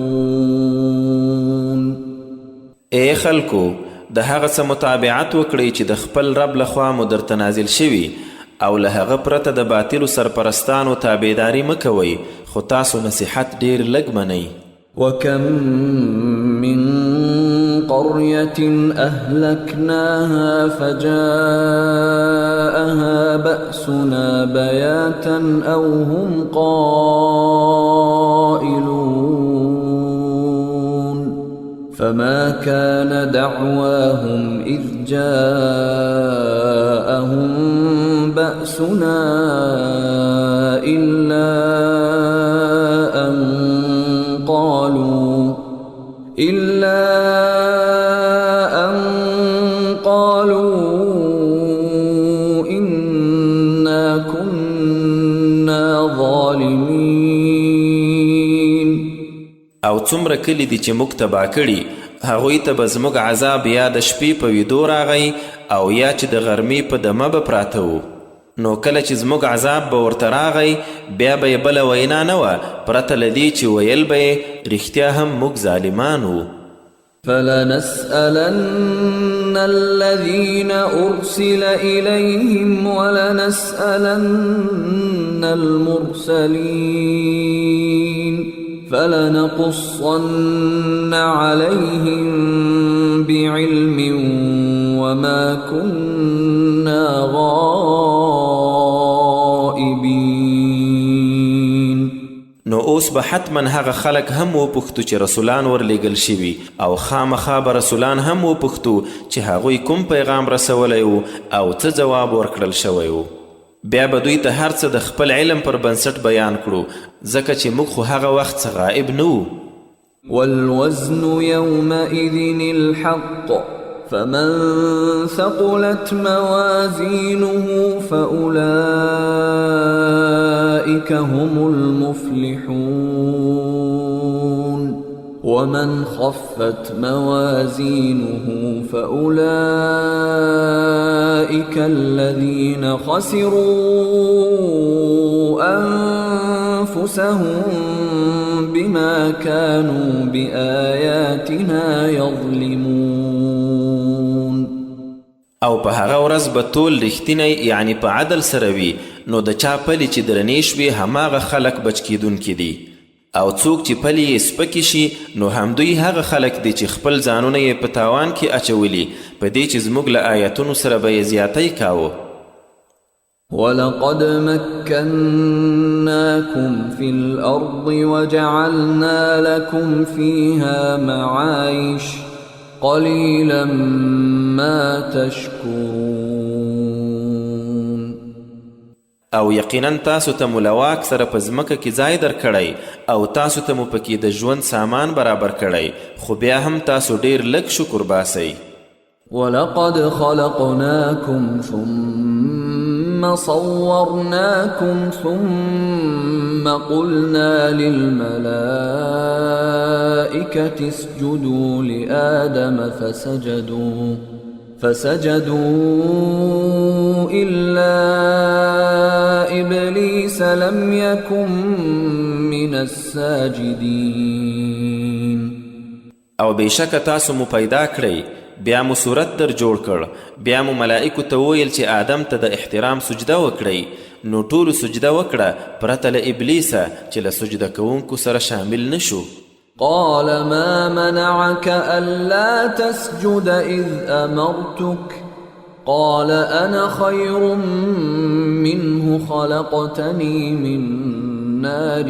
اے خلکو د هغه څه متابعت وکړئ چې د خپل رب لخوا مو درته نازل شوي او له هغه پرته د باطلو سرپرستانو تابعداري مه کوئ خو تاسو نصیحت ډیر لږ منئ. وكم من قرية أهلكناها فجاءها بأسنا بياتا أو هم قائلون فما كان دعواهم إذ جاءهم بأسنا إلا أن قالوا إنا كنا ظالمين. او څومره کلی دي چې موږ تباه کړي هغوی ته به زموږ عذاب یا د شپې په ویدو راغی او یا چې د غرمې په دمه به پراته وو نو کله چې زموږ عذاب به ورته راغی بیا به یې بله وینا نه وه پرته له دې چې ویل به یې رښتیا هم موږ ظالمان وو. فلنسألن الذين أرسل إليهم ولنسألن المرسلين فلنقصن عليهم بعلم وما كنا غائبين. نو اوس به حتما هغه خلک هم وپوښتو چې رسولان ورلیږل شوي او خامخا به رسولان هم وپوښتو چې هغوی کوم پیغام رسولی و او څه ځواب ورکړل شوی و. بیا به دوی ته هر څه د خپل علم پر بنسټ بیان کړو ځکه چې موږ خو هغه وخت څه غائب نه وو. والوزن يومئذ الحق فمن ثقلت موازينه فأولئك هم المفلحون ومن خفت موازينه فأولئك الذين خسروا أنفسهم بما كانوا بآياتنا يظلمون. او په هغه ورځ به ټول رښتینی یعنی په عدل سره وي نو د چا پلې چې درنې شوي هماغه خلک بچ کیدونکي دي او څوک چې پلې یې سپکې شي نو همدوی هغه خلک دي چې خپل ځانونه یې په تاوان کې اچولي په دې چې زموږ له آیتونو سره به یې زیاتی کاوه. ولقد مكناكم في الأرض وجعلنا لكم فيها معايش قليلا ما تشكرون. او یقینا تاسو ته مو له واک سره په ځمکه کې ځای درکړی او تاسو ته مو پکې د ژوند سامان برابر کړی خو بیا هم تاسو ډیر لږ شکر باسئ. ولقد خلقناكم ثم صورناكم ثم قلنا للملائكة اسجدوا لآدم فسجدوا إلا إبليس لم يكن من الساجدين. او بېشکه تاسو مو پیدا کړئ بیا مو صورت در جوړ کړ بیا مو ملائکو ته وویل چې آدم ته د احترام سجده وکړئ نو ټولو سجده وکړه پرته له ابلیسه چې له سجده کوونکو سره شامل نشو. قال ما منعك ألا تسجد إذ أمرتك قال أنا خير منه خلقتني من نار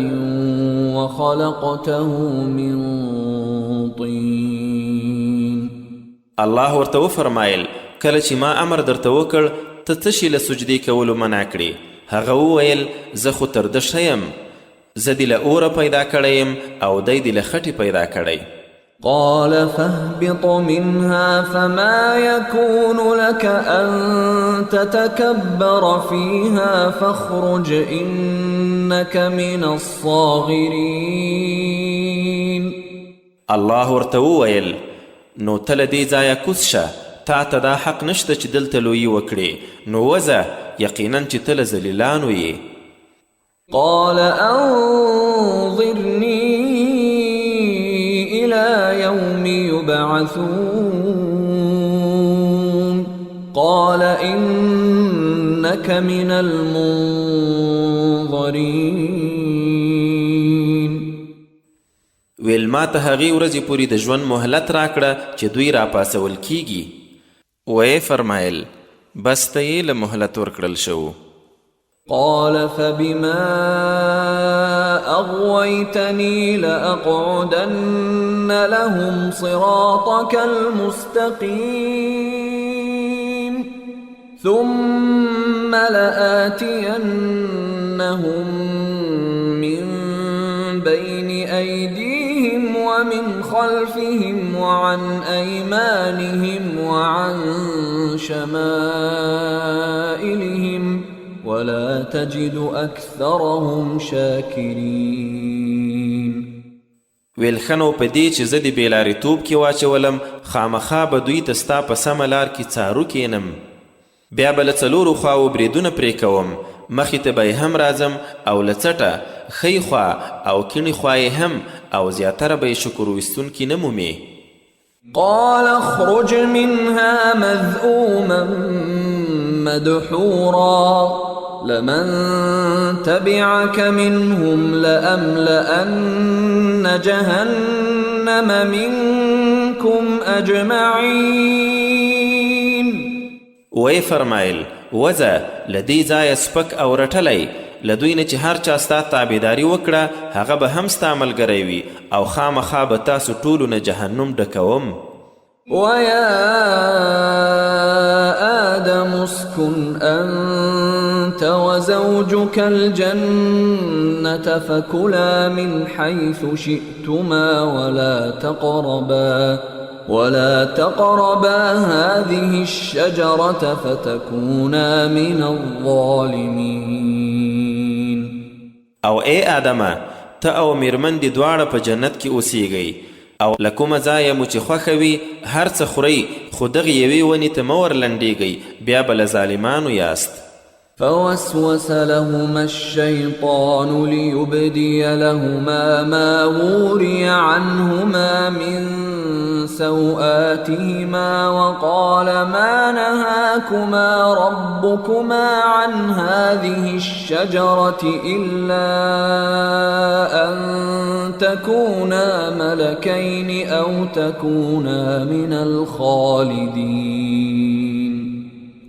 وخلقته من طين. الله ورته وفرمایل کله چې ما امر درته وکړ ته څه شي له سجدې کولو منع کړې هغه وویل زه خو تر ده ښه یم، زه دې له اوره پیدا کړی یم او دی دې له خټې پیدا کړی. قال فاهبط منها فما يكون لك أن تتكبر فيها فاخرج إنك من الصاغرين. الله ورته وویل نو ته له دې ځایه کوز شه، تا ته دا حق نشته چې دلته لویي وکړې، نو وځه یقینا چې ته له ذلیلانو یې. قال أنظرني إلى يوم يبعثون قال إنك من المنظرين. ویل ما ته هغې ورځې پورې د ژوند مهلت راکړه چې دوی راپاسول کیږي. ویې فرمایل بس ته یې له مهلت ورکړل شو. قال فبما أغويتني لأقعدن لهم صراطك المستقيم ثم لآتينهم من بين أيديهم ومن خلفهم وعن أيمانهم وعن شمائلهم ولا تجد أكثرهم شاكرين. ویل ښه نو په دې چې زه د بېلارېتوب کې واچولم خامخا به دوی ته ستا په سمه لار کې څارو کینم، بیا به له څلورو خواو بریدونه پرې کوم، مخې ته به هم راځم او له څټه ښی خوا او کیڼې خوا هم، او زیاتره به یې شکر ویستونکي نه مومې. قال اخرج منها مذءوما مدحورا لمن تبعك منهم لأملأن جهنم منكم أجمعين. وی فرمایل وځه له دې ځایه سپک او رټلی، له دوی نه چې هر چا ستا تابعداري وکړه هغه به هم ستا ملګری وي او خامخا به تاسو ټولو نه جهنم ډکوم. ويا آدم اسكن أنت وزوجك الجنة فكلا من حيث شئتما ولا تقربا هذه الشجرة فتكونا من الظالمين. او ای آدمه ته او میرمن دې دواړه په جنت کې اوسیږئ، او له کومه ځایه مو چې خوښه وي هر څه خورئ، خو دغې یوې ونې ته مه ورلنډېږئ، بیا به له ظالمانو یاست. فوسوس لهما الشيطان ليبدي لهما ما وري عنهما من سوآتهما وقال ما نهاكما ربكما عن هذه الشجرة إلا أن تكونا ملكين أو تكونا من الخالدين.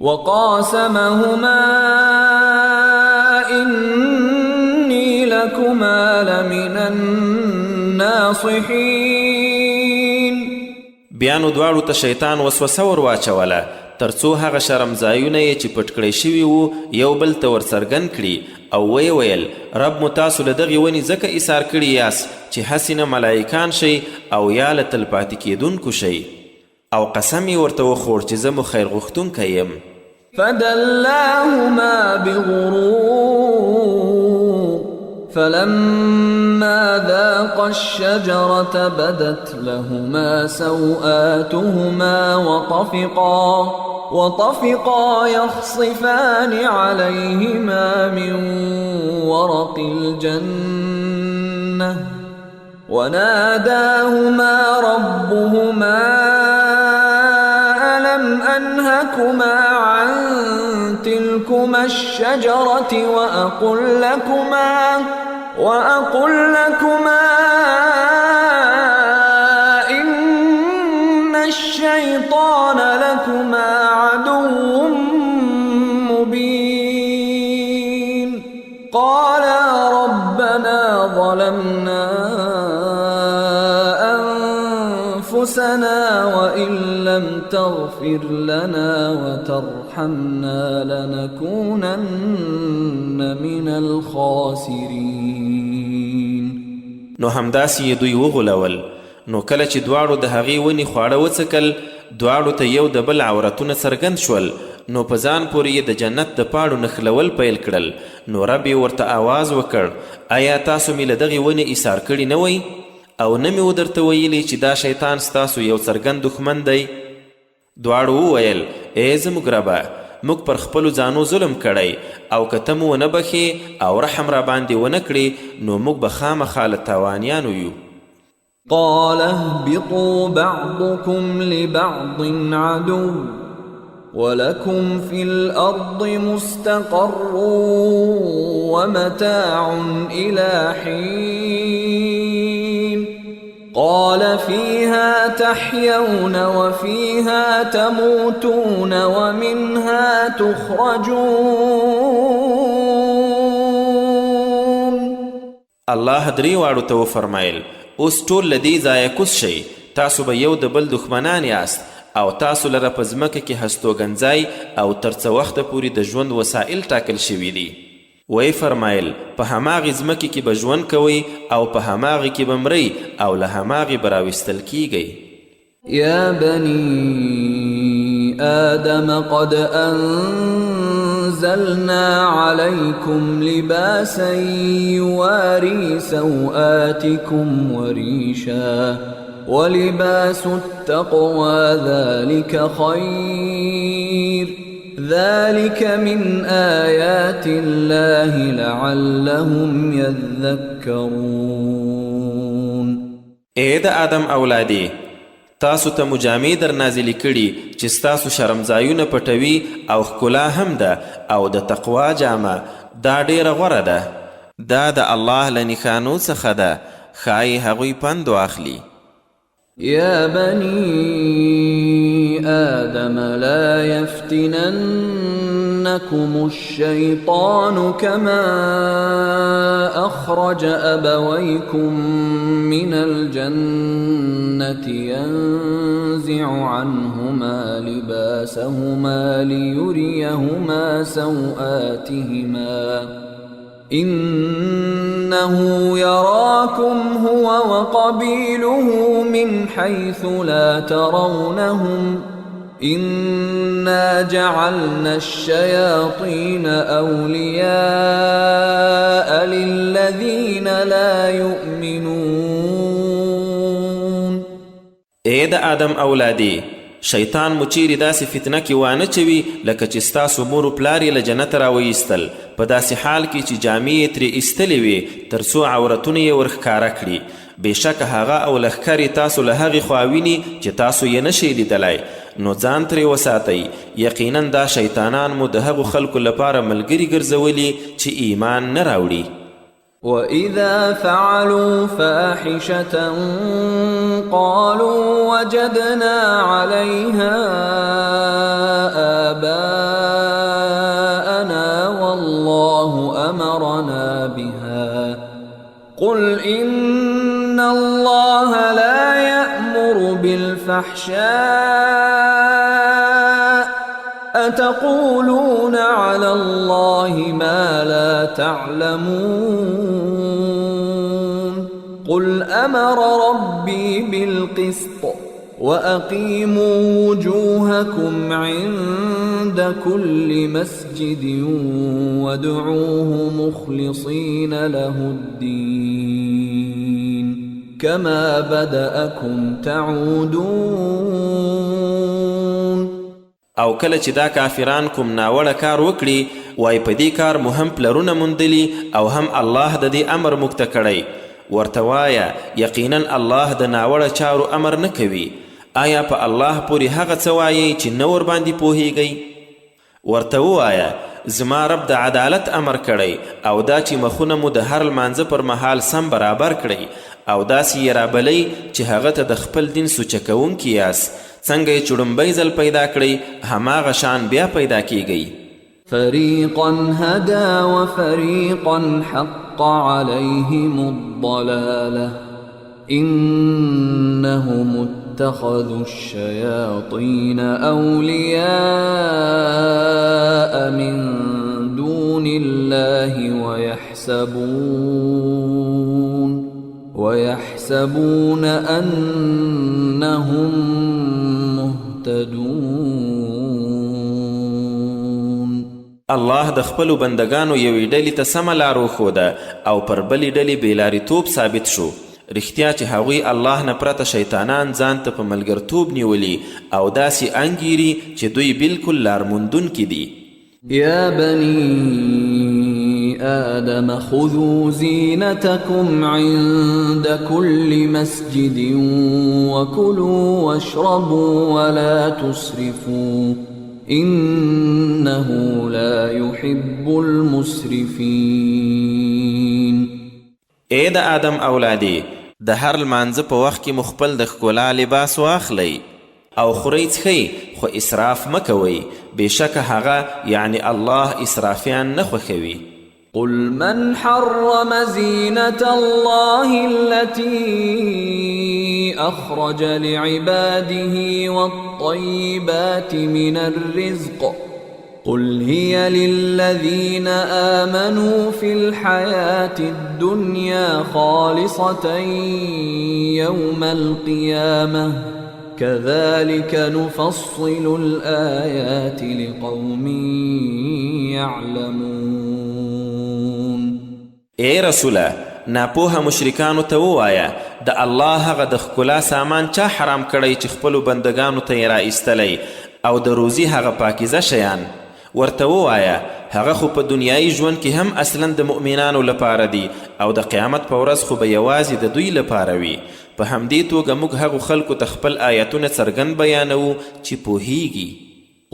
وقاسمهما إني لكما لمن الناصحين. بیا نو دواړو ته شیطان وسوسه ور واچوله تر څو هغه شرمځایونه یې چې پټ کړی شوي وو یو بل ته ورڅرګند کړي، او ویې ویل رب مو تاسو له دغې ونې ځکه ایثار کړي یاست چې هسې نه ملایکان شئ او یا له تلپاتې کیدونکو شئ، او قسم یې ورته وخوړ چې زه مو خیر غوښتونکی یم. فدلاهما بغرور فلما ذاقا الشجرة بدت لهما سوآتهما وطفقا يخصفان عليهما من ورق الجنة وناداهما ربهما ألم أنهكما عن تلكما الشجرة وأقل لكما إن الشيطان لكما عدو مبين. قالا ربنا ظلمنا أنفسنا وإن لم تغفر لنا وترحمنا ترحمنا لنكونن من الخاسرين. نو همداسې دوی وغولول. نو کله چې دواړو د هغې ونې خواړه وڅکل، دواړو ته یو د بل عورتونه څرګند شول. نو په ځان پورې یې د جنت د پاڼو نښلول پیل کړل. نو رب یې ورته آواز وکړ، آیا تاسو مې له دغې ونې ایثار کړي نه وئ؟ او نه مې ودرته ویلي چې دا شیطان ستاسو یو څرګند دښمن دی؟ دواړو وویل، ای زموږ ربه، موږ پر خپلو ځانو ظلم کړی، او که ته مو ونه بخې او رحم را باندې ونه کړې نو موږ به خامخا له تاوانیانو یو. قال اهبطوا بعضكم لبعض عدو ولكم في الأرض مستقر ومتاع إلى حين قال فيها تحيون وفيها تموتون ومنها تخرجون. الله درې واړو ته وفرمایل، اوس ټول له دې ځایه کوز شئ، تاسو به یو د بل دښمنان یاست، او تاسو لره په ځمکه کې هستوګنځای او تر څه وخته پورې د ژوند وسایل ټاکل شوي دي. وی فرمایل، په هماغې ځمکې کې به ژوند کوئ او په هماغې کې به مرئ او له هماغې به راویستل کیږئ. یا بني آدم قد أنزلنا عليكم لباسا يواري سوآتكم وريشا ولباس التقوى ذلك خير ذلك من آيات الله لعلهم يذكرون. اے د آدم اولادی، تاسو ته مجامې در نازلې کړي چې ستاسو شرمځایونه پټوي او ښکلا هم ده، او د تقوا جامه دا ډیره غوره ده. دا د الله له نښانو څخه ده، ښایي هغوی پند واخلي. يا بني آدم لا يفتننكم الشيطان كما أخرج أبويكم من الجنة ينزع عنهما لباسهما ليريهما سوآتهما إنه يراكم هو وقبيله من حيث لا ترونهم إنا جعلنا الشياطين أولياء للذين لا يؤمنون. اے د آدم اولادی، شیطان مو چیرې داسې فتنه کې وانه چوي لکه چې ستاسو مور و پلار یې له جنت راویستل، په داسې حال کې چې جامې یې ترې ایستلې وي تر څو عورتونه یې ورښکاره کړي. بېشکه هغه او لښکرې تاسو له هغې خوا ویني چې تاسو یې نشئ لیدلی، نو ځان ترې وساتئ. یقینا دا شیطانان مو د هغو خلکو لپاره ملګري ګرځولي چې ایمان نه راوړي. وَإِذَا فَعَلُوا فَاحِشَةً قَالُوا وَجَدْنَا عَلَيْهَا آبَاءَنَا وَاللَّهُ أَمَرَنَا بِهَا قُلْ إِنَّ اللَّهَ لَا يَأْمُرُ بِالْفَحْشَاءِ أَتَقُولُونَ عَلَى اللَّهِ مَا لَا تَعْلَمُونَ قُلْ أَمَرَ رَبِّي بِالْقِسْطِ وَأَقِيمُوا وُجُوهَكُمْ عِندَ كُلِّ مَسْجِدٍ وَادْعُوهُ مُخْلِصِينَ لَهُ الدِّينَ كَمَا بَدَأَكُمْ تَعُودُونَ. او کله چې دا کافران کوم ناوړه کار وکړي، وای په دې کار مو هم پلرونه موندلي او هم الله د دې امر موږ ته کړی. ورته وایه یقینا الله د ناوړه چارو امر نه کوي. آیا په الله پورې هغه څه وایئ چې نه ورباندې پوهیږئ؟ ورته ووایه زما رب د عدالت امر کړی، او دا چې مخونه مو د هر لمانځه پر مهال سم برابر کړئ، او داسې یې رابلئ چې هغه ته د خپل دین سوچه کوونکي یاست. څنګه یې چړمبی ځل پیدا کړئ هماغه شان بیا پیدا کیږئ. فريقا هدى وفريقا حق عليهم الضلالة إنهم اتخذوا الشياطين أولياء من دون الله ويحسبون أنهم مهتدون. الله د خپلو بندگانو یوې ډلې ته سمه لار وښوده او پر بلې ډلې بېلاریتوب ثابت شو. رښتیا چې هغوی الله نه پرته شیطانان ځان ته په ملګرتوب نیولي او داسې انګیري چې دوی بالکل لارموندونکي دي. یا بني آدم خذوا زينتكم عند كل مسجد وكلوا واشربوا ولا تسرفوا إنه لا يحب المسرفين. ای د آدم اولادې د هر لمانځه په وخت کې مخپل د ښکلا لباس واخلئ او خورئ څښئ خو اسراف مه کوئ، بېشکه هغه یعنی الله اسرافیان نه خوښوي. قل من حرم زينة الله التي أخرج لعباده والطيبات من الرزق قل هي للذين آمنوا في الحياة الدنيا خالصة يوم القيامة كذلك نفصل الآيات لقوم يعلمون. ای رسوله، ناپوهه مشرکانو ته ووایه د الله هغه د ښکلا سامان چا حرام کړی چې خپلو بندگانو ته یې راایستلی او د روزي هغه پاکیزه شیان. ورته ووایه هغه خو په دنیایي ژوند کې هم اصلا د مؤمنانو لپاره دي او د قیامت په ورځ خو به یوازې د دوی لپاره وي. په همدې توګه موږ هغو خلکو ته خپل آیتونه څرګند بیانوو چې پوهیږي.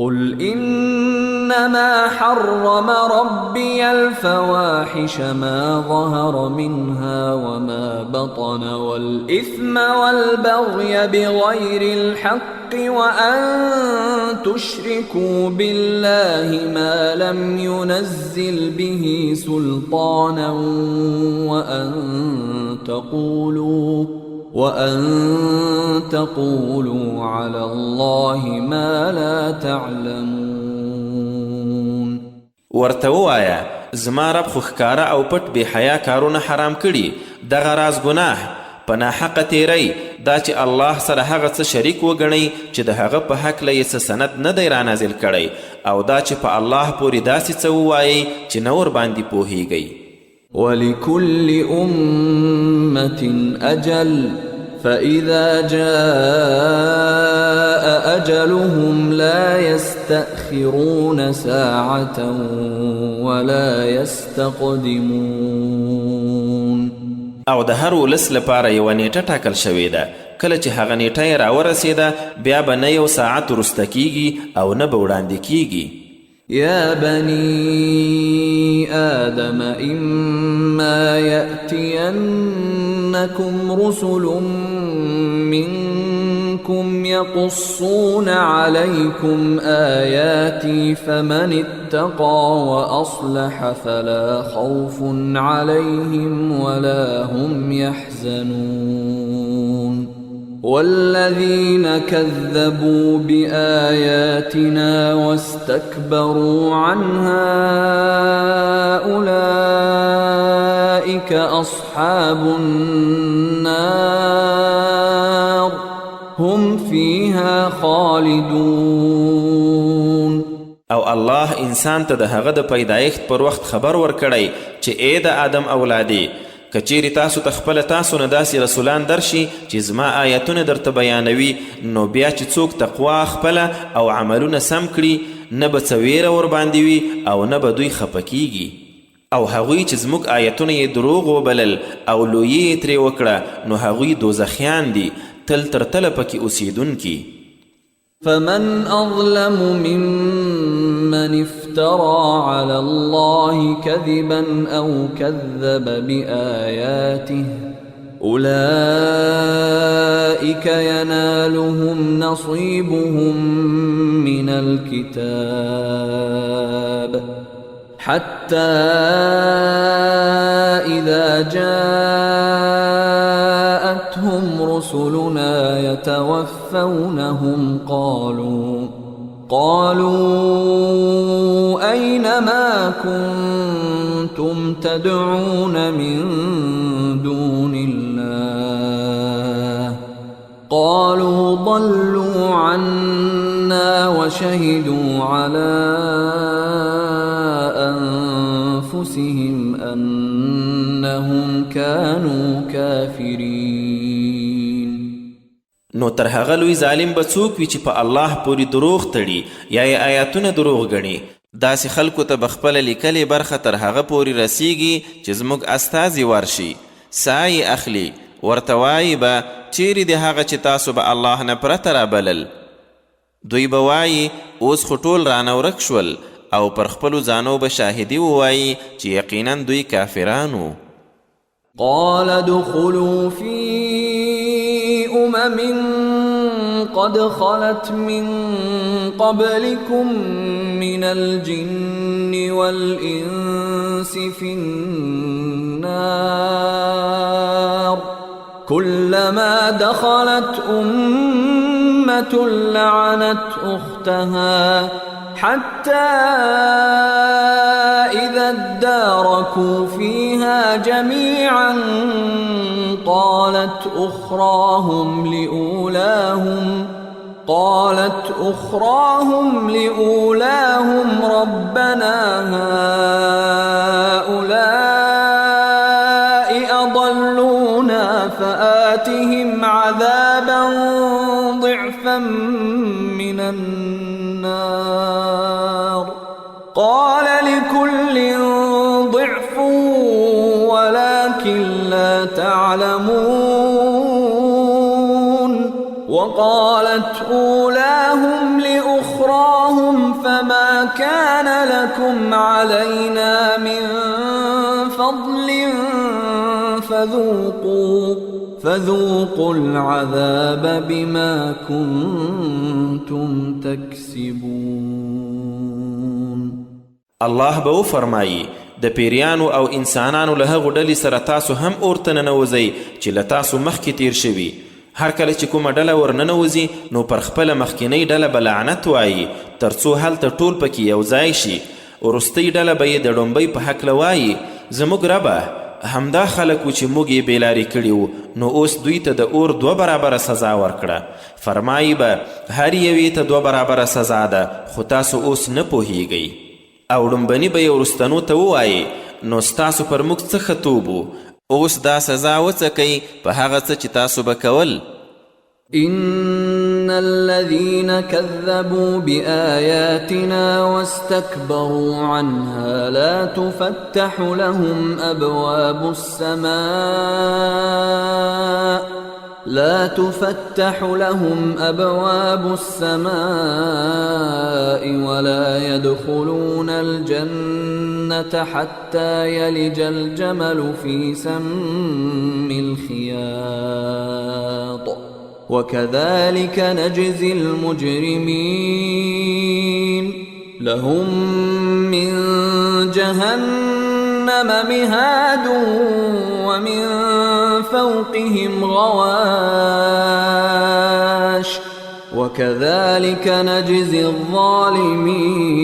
قل إنما حرم ربي الفواحش ما ظهر منها وما بطن والإثم والبغي بغير الحق وأن تشركوا بالله ما لم ينزل به سلطانا وأن تقولوا على الله ما لا تعلمون. ورته ووایه زما رب خو ښکاره او پټ بې حیا کارونه حرام کړي. دغه راز ګناه په ناحقه تیری دا چې الله سره هغه څه شریک وګڼئ چې د هغه په هکله یې څه سند نه دی رانازل کړی او دا چې په الله پورې داسې څه ووایئ چې نه ورباندې پوهیږئ. ولكل أمة أجل فإذا جاء أجلهم لا يستأخرون ساعة ولا يستقدمون. او د هر ولس لپاره یوه نیټه ټاکل شوې ده، کله چې هغه نیټه یې راورسېده بیا به نه یو ساعت وروسته کیږي او نه به وړاندې کیږي. يا بني آدم إما يأتينكم رسل منكم يقصون عليكم آياتي فمن اتقى وأصلح فلا خوف عليهم ولا هم يحزنون. والذين كذبوا بآياتنا واستكبروا عنها أولئك أصحاب النار هم فيها خالدون. او الله انسان ته د هغه د پیدایښت پر وخت خبر ورکړی چې ای د آدم اولادې که چیرې تاسو ته خپله تاسو نه داسې رسولان درشي چې زما آیتونه درته بیانوي نو بیا چې څوک تقوا خپله او عملونه سم کړي نه به څه ویره ورباندې وي او نه به دوی خفه کیږي. او هغوی چې زموږ آیتونه یې دروغ وبلل او لویې یې ترې وکړه نو هغوی دوزخیان دي تل تر تله پکې اوسیدونکي. فمن أظلم ممن افترى على الله كذبا أو كذب بآياته أولئك ينالهم نصيبهم من الكتاب حتى إذا جاءتهم رسلنا يتوفونهم قالوا أين ما كنتم تدعون من دون الله قالوا ضلوا عنا وشهدوا على أنفسهم أنهم كانوا كافرين. نو تر هغه لوی ظالم به څوک وي چې په الله پورې دروغ تړي یا یې آیاتونه دروغ ګڼي. داسې خلکو ته به خپله لیکلې برخه تر هغه پورې رسیږي چې زموږ استازي ورشي، سا یې اخلي، ورته وایي به چیرې د هغه چې تاسو به الله نه پرته رابلل. دوی به وایي اوس خو ټول رانه ورک شول، او پر خپلو ځانو به شاهدي ووایي چې یقینا دوی کافرانو. قال ادخلوا في قد خلت من قبلكم من الجن والإنس في النار كلما دخلت أمة لعنت أختها حتى إذا اداركوا فيها جميعا قالت أخراهم لأولاهم ربنا هؤلاء أضلونا فآتهم عذابا ضعفا من النار قال لكل ضعف ولكن لا تعلمون وقالت أولاهم لأخراهم فما كان لكم علينا من فضل فذوقوا العذاب بما كنتم تكسبون. الله به وفرمایي د پیریانو او انسانانو له هغو ډلې سره تاسو هم اورته ننوځئ چې له تاسو مخکې تیر شوي. هر کله چې کومه ډله ورننوځي نو پر خپله مخکینۍ ډله به لعنت وایي تر څو هلته ټول پکې یو ځای شي. وروستۍ ډله به یې د ډومبۍ په هکله وایي زموږ ربه همدا خلک و چې موږ یې بېلارې کړي وو، نو اوس دوی ته د اور 2 برابره سزا ورکړه. فرمایي به هر یوې ته 2 برابره سزا ده، خو تاسو اوس نه پوهیږئ. او ډومبني به یې وروستنو ته ووایي نو ستاسو پر موږ څه ښه توب و، اوس دا سزا وڅکئ په هغه څه چې تاسو به کول. إن الذين كذبوا بآياتنا واستكبروا عنها لا تفتح لهم أبواب السماء ولا يدخلون الجنة حتى يلج الجمل في سم الخياط وكذلك نجزي المجرمين. لهم من جهنم مهاد ومن فوقهم غواش وكذلك نجزي الظالمين.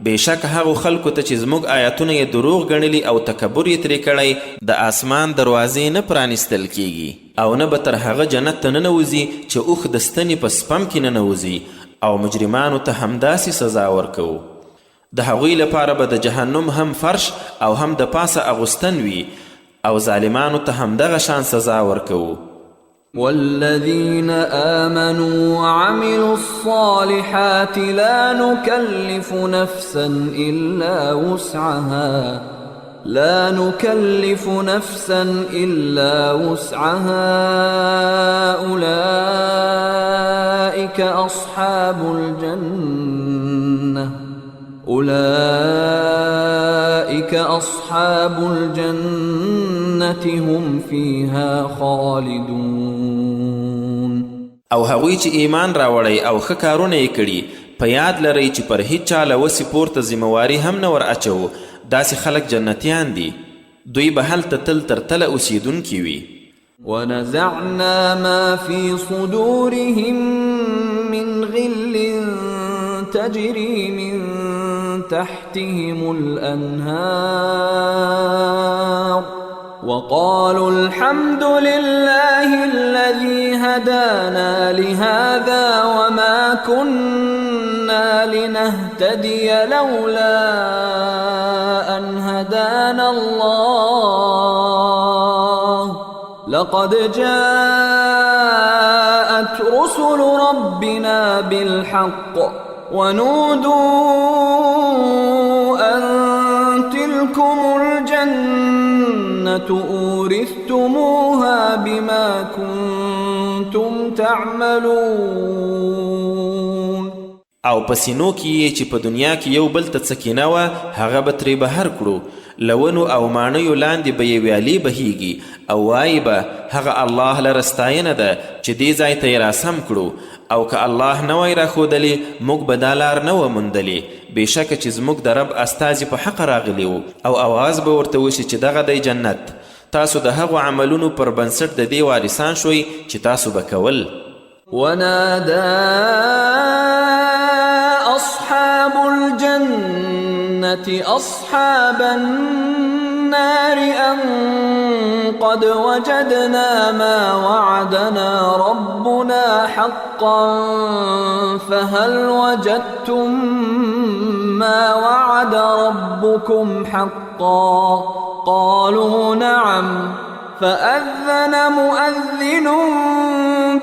بېشک هغو خلکو ته چې زموږ آیاتونه یې دروغ ګڼلي او تکبر یې ترې کړی د آسمان دروازې نه پرانیستل کیږي او نه به تر هغه جنت ته ننوځي چې اوښ د ستنې په سپم کې ننوځي، او مجرمانو ته همداسې سزا ورکوو. د هغوی لپاره به د جهنم هم فرش او هم د پاسه اغوستن وي، او ظالمانو ته همدغه شان سزا ورکوو. والذين آمنوا وعملوا الصالحات لا نكلف نفسا إلا وسعها أولئك أصحاب الجنة هم فيها خالدون. او هغوی چې ایمان راوړی او ښه کارونه یې کړي په یاد لرئ چې پر هیڅ چا له وسې پورته ذمهواري هم نه ور اچوو. داسې خلک جنتیان دي، دوی به هلته تل تر تله اوسیدونکي وي. ونزعنا ما في صدورهم من غل تجري من تحتهم الأنهار وقالوا الحمد لله الذي هدانا لهذا وما كنا لنهتدي لولا أن هدانا الله لقد جاءت رسل ربنا بالحق ونودوا أن تلكم الجنة أورثتموها بما كنتم تعملون. او پسینو کې چې په دنیا کې یو بل ته سکینه وه هغه به ترې بهر کړو، لونو او ماڼیو لاندې به یې ویالې بهیږي او وایي به هغه الله لره ستاینه ده چې دې ځای ته یې راسم کړو، او که الله نه وای راښودلی موږ به دا لار نه وه موندلې. بېشکه چې زموږ د رب استازي په حقه راغلي وو او اواز به ورته وشي چې دغه دی جنت، تاسو د هغو عملونو پر بنسټ د دې وارثان شوئ چې تاسو به کول. ونادى أصحاب الجنة أصحاب النار أن قد وجدنا ما وعدنا ربنا حقا فهل وجدتم ما وعد ربكم حقا قالوا نعم فأذن مؤذن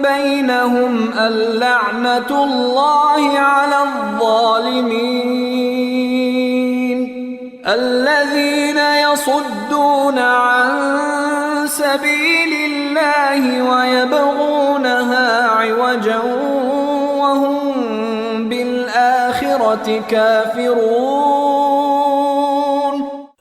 بينهم اللعنة الله على الظالمين الذين يصدون عن سبيل الله ويبغونها عوجا وهم بالآخرة كافرون.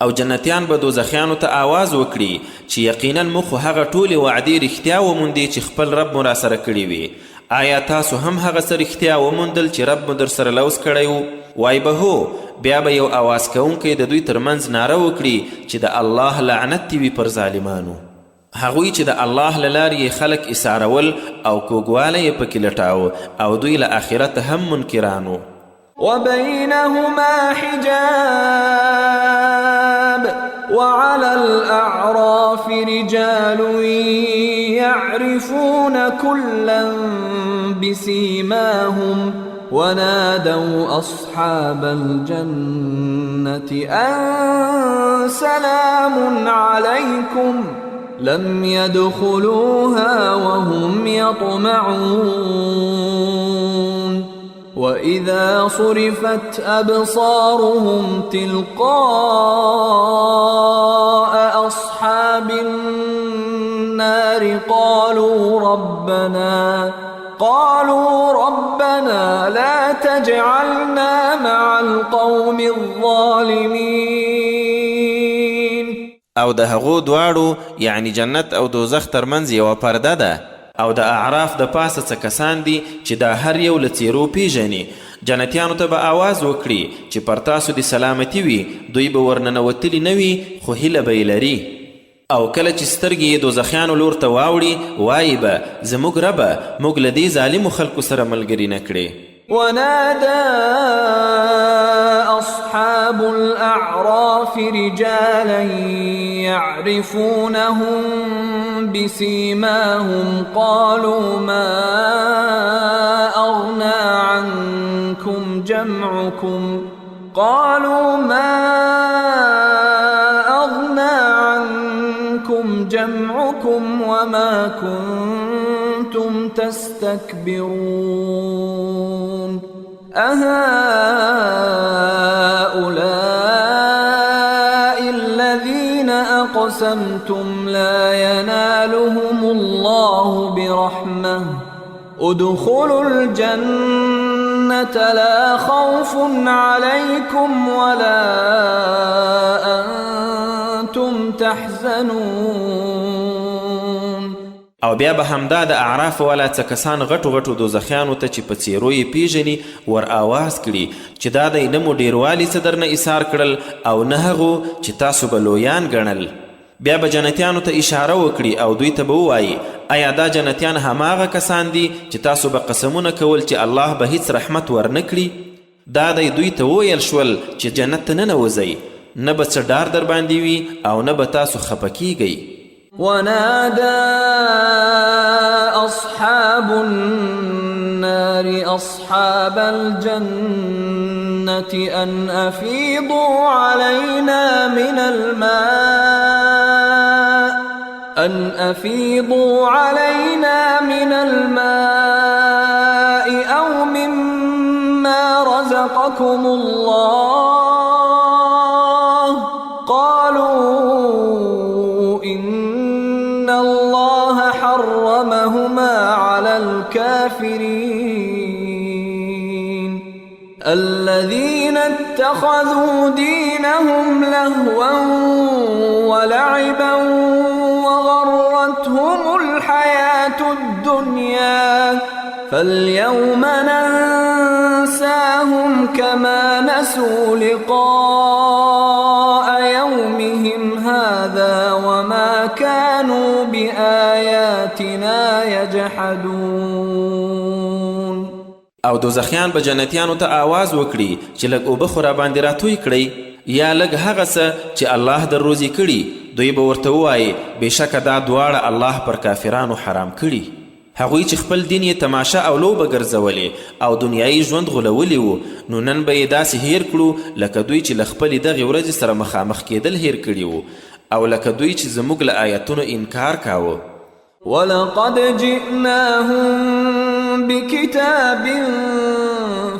او جنتیان به دوزخیانو ته آواز وکړي چې یقینا موږ خو هغه ټولې وعدې رښتیا وموندې چې خپل رب مو راسره کړي وي. آیا تاسو هم هغه څه رښتیا وموندل چې رب مو در سره لوز کړی و؟ وای به هو. بیا به یو آواز کوونکی د دوی ترمنځ ناره وکړي چې د الله لعنت دې وي پر ظالمانو. هغوی چې د الله له لارې یې خلک اسارول او کوږوالی یې پکې لټاوه او دوی له آخرت هم منکرانو. وبينهما حجاب وعلى الأعراف رجال يعرفون كلا بسيماهم ونادوا أصحاب الجنة أن سلام عليكم لم يدخلوها وهم يطمعون. وإذا صرفت أبصارهم تلقاء أصحاب النار قالوا ربنا لا تجعلنا مع القوم الظالمين. او د هغو دواړو یعنی جنت او دوزخ ترمنځ یوه پرده ده او د اعراف د پاسه څه کسان دي چې دا هر یو له څیرو پیژني. جنتیانو ته به آواز وکړي چې پر تاسو د سلامتي وي، دوی به ورننوتلي نه وي خو هیله به یې لري. او کله چې سترګې یې دوزخیانو لور ته واوړي وایي به زموږ ربه موږ له دې ظالمو خلکو سره ملګري نه کړې. ونادى أصحاب الأعراف رجالا يعرفونهم بسيماهم قالوا ما أغنى عنكم جمعكم وما كنتم تستكبرون أهؤلاء الذين أقسمتم لا ينالهم الله برحمة ادخلوا الجنة لا خوف عليكم ولا أنتم تحزنون. او بیا به همدا د اعراف والا څه کسان غټو غټو دوزخیانو ته چې په څیرو یې پیژني ور آواز کړي چې دا دی نه مو ډیروالي څه درنه ایثار کړل او نه هغو چې تاسو به لویان ګڼل. بیا به جنتیانو ته اشاره وکړي او دوی ته به ووایي آیا دا جنتیان هماغه کسان دي چې تاسو به قسمونه کول چې الله به هیڅ رحمت ورنه کړي؟ دا دی دوی ته وویل شول چې جنت ته ننوځئ، نه به څه ډار در باندې وي او نه به تاسو خفه کیږئ. ونادى أصحاب النار أصحاب الجنة أن أفيضوا علينا من الماء أو مما رزقكم الله قالوا إن الله حرمهما على الكافرين الذين اتخذوا دينهم لهوا ولعبا وغرتهم الحياة الدنيا فاليوم ننساهم كما نسوا لقاء يومهم هذا وما كانوا بآياتنا يجحدون. او دوزخیان به جنتیانو ته آواز وکړي چې لږ اوبه خو راباندې راتوی کړئ یا لږ هغه څه چې الله در روزي کړي. دوی به ورته ووایي بېشکه دا دواړه الله پر کافرانو حرام کړي. هغوی چې خپل دین یې تماشه او لوبه ګرځولې او دنیایي ژوند غولولی و، نو نن به یې داسې هیر کړو لکه دوی چې له خپلې دغې ورځې سره مخامخ کېدل هیر کړي وو او لکه دوی چې زموږ له آیتونو انکار کاوه. ولقد جئناهم بكتاب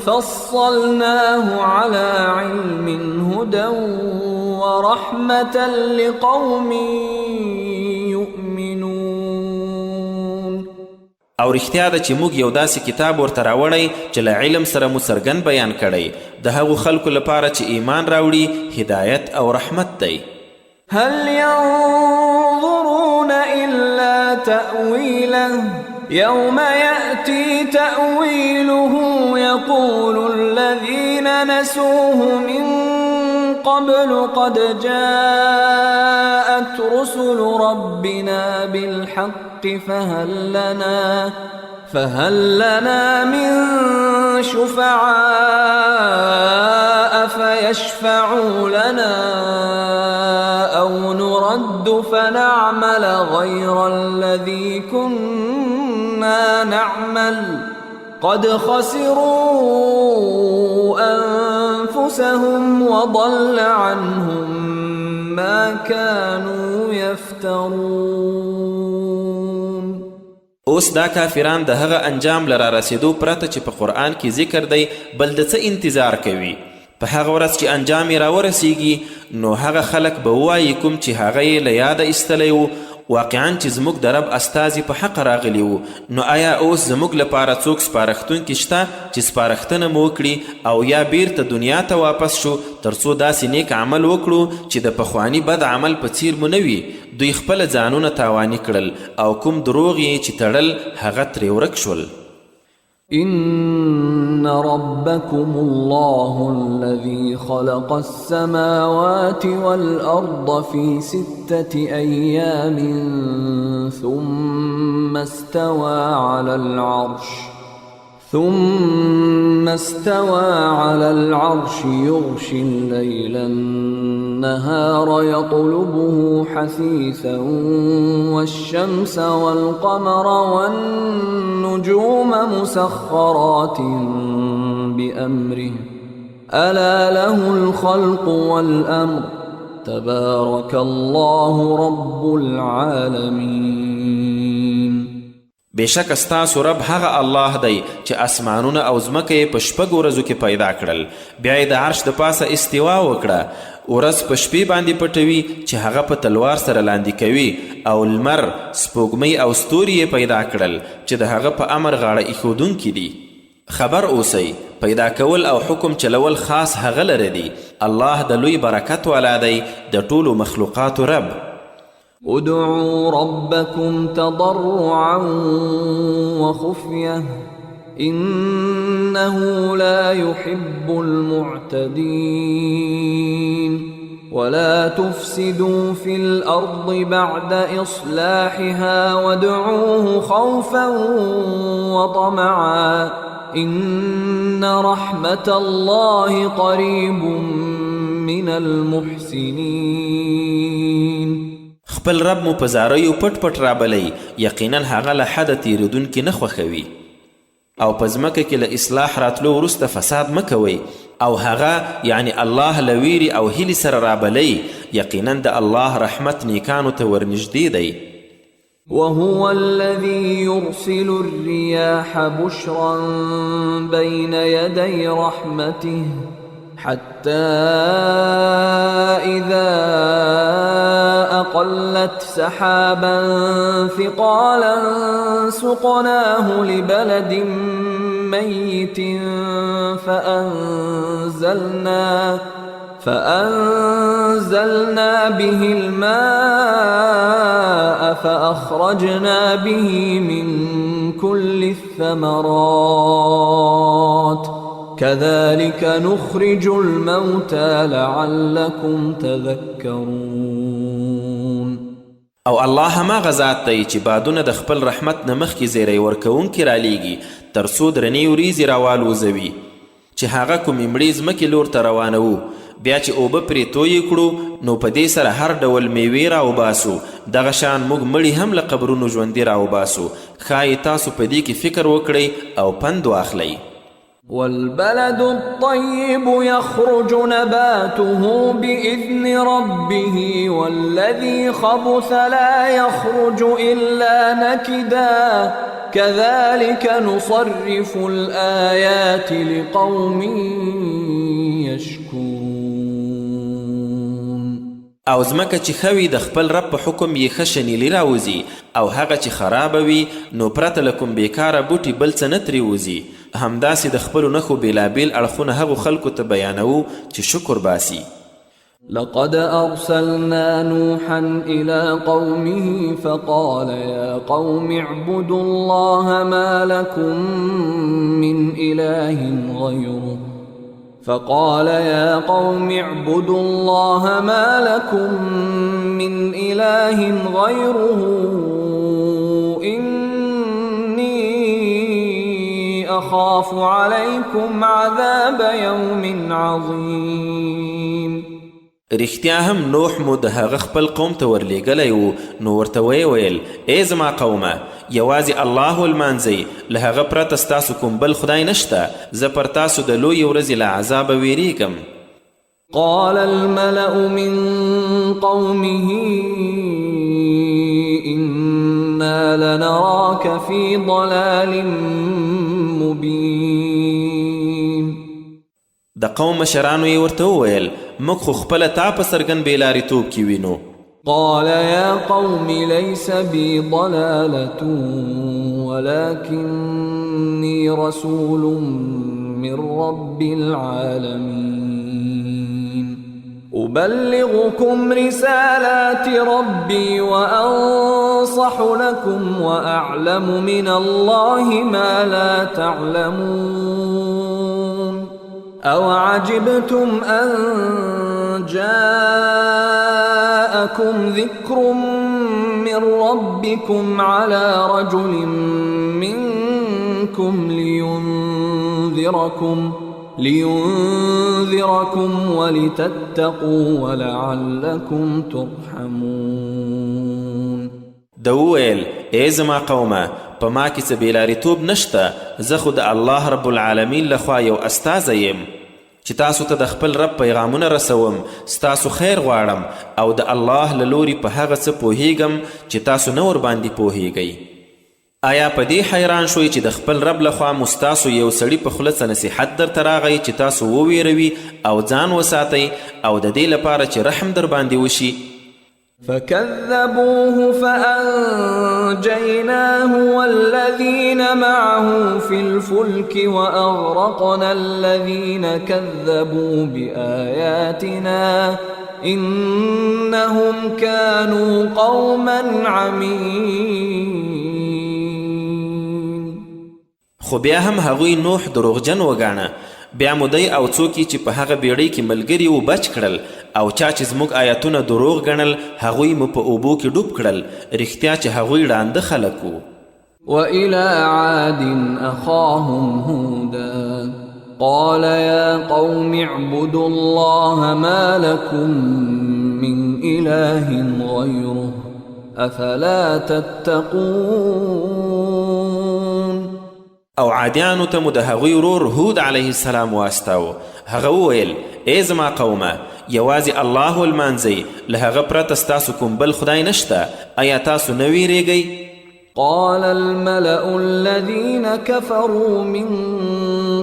فصلناه على علم هدى ورحمة لقوم يؤمنون. او رښتیا ده چې موږ یو داسې کتاب ورته راوړی چې له علم سره مو څرګند بیان کړی د هغو خلکو لپاره چې ایمان راوړي هدایت او رحمت دی. هل ينظرون إلا تأويله يوم يأتي تأويله يقول الذين نسوه من قبل قد جاءت رسل ربنا بالحق فهل لنا من شفعاء فيشفعوا لنا أو نرد فنعمل غير الذي كنا نعمل قد خسروا أنفسهم وضل عنهم ما كانوا يفترون. اوس دا کافران د هغه انجام لرا رسیدو پرته چې په قرآن کې ذکر دی بل د څه انتظار کوي. په هغه ورځ چې انجام یې راورسیږي نو هغه خلک به ووایي کوم چې هغه یې له یاده ایستلی و واقعا چې زموږ د رب استازي په حق راغلی وو، نو آیا اوس زموږ لپاره څوک سپارښتونکي شته چې سپارښتنه مو وکړي او یا بیرته دنیا ته واپس شو تر څو داسې نیک عمل وکړو چې د پخواني بد عمل په څیر مو نه وي؟ دوی خپله ځانونه تاواني کړل او کوم دروغ یې چې تړل هغه ترې ورک شول. إن ربكم الله الذي خلق السماوات والأرض في 6 أيام ثم استوى على العرش يغشي الليل النهار يطلبه حثيثا والشمس والقمر والنجوم مسخرات بأمره ألا له الخلق والأمر تبارك الله رب العالمين. بېشک ستاسو رب هغه الله دی چې اسمانونه او ځمکه یې په شپږو ورځو کې پیدا کړل، بیا یې د عرش د پاسه استوا وکړه، ورځ په شپې باندې پټوي چې هغه په تلوار سره لاندې کوي، او لمر سپوږمۍ او ستوري یې پیدا کړل چې د هغه په امر غاړه ایښودونکي دي. خبر اوسئ پیدا کول او حکم چلول خاص هغه لره دی. الله د لوی برکت والا دی، د ټولو مخلوقاتو رب. ادعوا ربكم تضرعا وخفية إنه لا يحب المعتدين ولا تفسدوا في الأرض بعد إصلاحها وادعوه خوفا وطمعا إن رحمة الله قريب من المحسنين. خپل رب مو په زاریو پټ پټ رابلی، یقینا هغه له حده تیریدونکي نه خوښوي. او په ځمکه کې له اصلاح راتلو وروسته فساد مه کوئ، او هغه یعنی الله له ویرې او هیلې سره رابلی، یقینا د الله رحمت نیکانو ته ورنږدې دی. وهو الذي يرسل الرياح بشرا بين يدي رحمته حتى إذا أقلت سحابا ثقالا سقناه لبلد ميت فأنزلنا به الماء فأخرجنا به من كل الثمرات كذلك نخرج الموتى لعلكم تذكرون. او الله هماغه ذات دی چې بادونه د خپل رحمت نه مخکې زیری ورکوونکي رالیږي تر څو درنې وریځې راوالوزوي چې هغه کومې مړې ځمکې لور ته روانوو، بیا چې اوبه پرې تویې کړو نو په دې سره هر ډول میوې راوباسو. دغه شان موږ مړي هم له قبرونو ژوندي راوباسو. ښایي تاسو په دې کې فکر وکړئ او پند واخلئ. والبلد الطيب يخرج نباته بإذن ربه والذي خبث لا يخرج إلا نكدا كذلك نصرف الآيات لقوم يشكرون. او ځمکه چې ښه وي د خپل رب په حکم یې ښه شنیلي راوځي، او هغه چې خرابه وي نو پرته له کوم بیکاره بوټي بل څه نه ترې وځي. همداسې د خپلو نښو بېلابېل اړخونه هغو خلکو ته بیانوو چې شکر باسي. لقد أرسلنا نوحا إلى قومه فقال يا قوم اعبدوا الله ما لكم من إله غيره أخاف عليكم عذاب يوم عظيم. رښتیا هم نوح مو د هغه خپل قوم ته ورلیږلی و، نو ورته ویې ویل ای زما قومه یوازې الله ولمانځئ، له هغه پرته ستاسو کوم بل خدای نشته، زه پر تاسو د لویې ورځې له عذابه ویریږم. قال الملأ من قومه إنا لنراك في ضلال مبين. د قوم مشرانو یې ورته وویل موږ خو خپله تا په څرګند بېلارېتوب کې وینو. قال يا قوم ليس بي ضلالة ولكني رسول من رب العالمين أبلغكم رسالات ربي وأنصح لكم وأعلم من الله ما لا تعلمون أوعجبتم أن جاءكم ذكر من ربكم على رجل منكم لينذركم ولتتقوا ولعلكم ترحمون. دوویل ای زما قومه په ما کې څه بېلارېتوب نشته، زه خو د الله رب العالمین لخوا یو استازی یم چې تاسو ته د خپل رب پیغامونه رسوم، ستاسو خیر غواړم او د الله له لوري په هغه څه پوهیږم چې تاسو نه ورباندې پوهیږئ. آیا په دې حیران شوئ چې د خپل رب لخوا مو ستاسو یو سړي په خوله څه نصیحت درته راغی چې تاسو وویروي او ځان وساتئ او د دې لپاره چې رحم در باندې وشي؟ فكذبوه فأنجيناه والذين معه في الفلك وأغرقنا الذين كذبوا بآياتنا إنهم كانوا قوما عمين. خو بیا هم هغوی نوح دروغجن وګاڼه، بیا مو دی او څوک چې په هغه بیړۍ کې ملګري و بچ کړل او چا چې زموږ آیتونه دروغ ګڼل هغوی مو په اوبو کې ډوب کړل رښتیا چې هغوی ړانده خلک وو. وإلى عاد أخاهم هودا قال يا قوم اعبدوا الله ما لكم من إله غيره أفلا تتقون. او عادیانو ته مو د هغوی ورور هود علیه السلام واستاو. هغه وویل ای زما قومه یوازې الله ولمانځئ له هغه پرته ستاسو کوم بل خدای نشته آیا تاسو نه ویریږئ؟ قال الملأ الذين كفروا من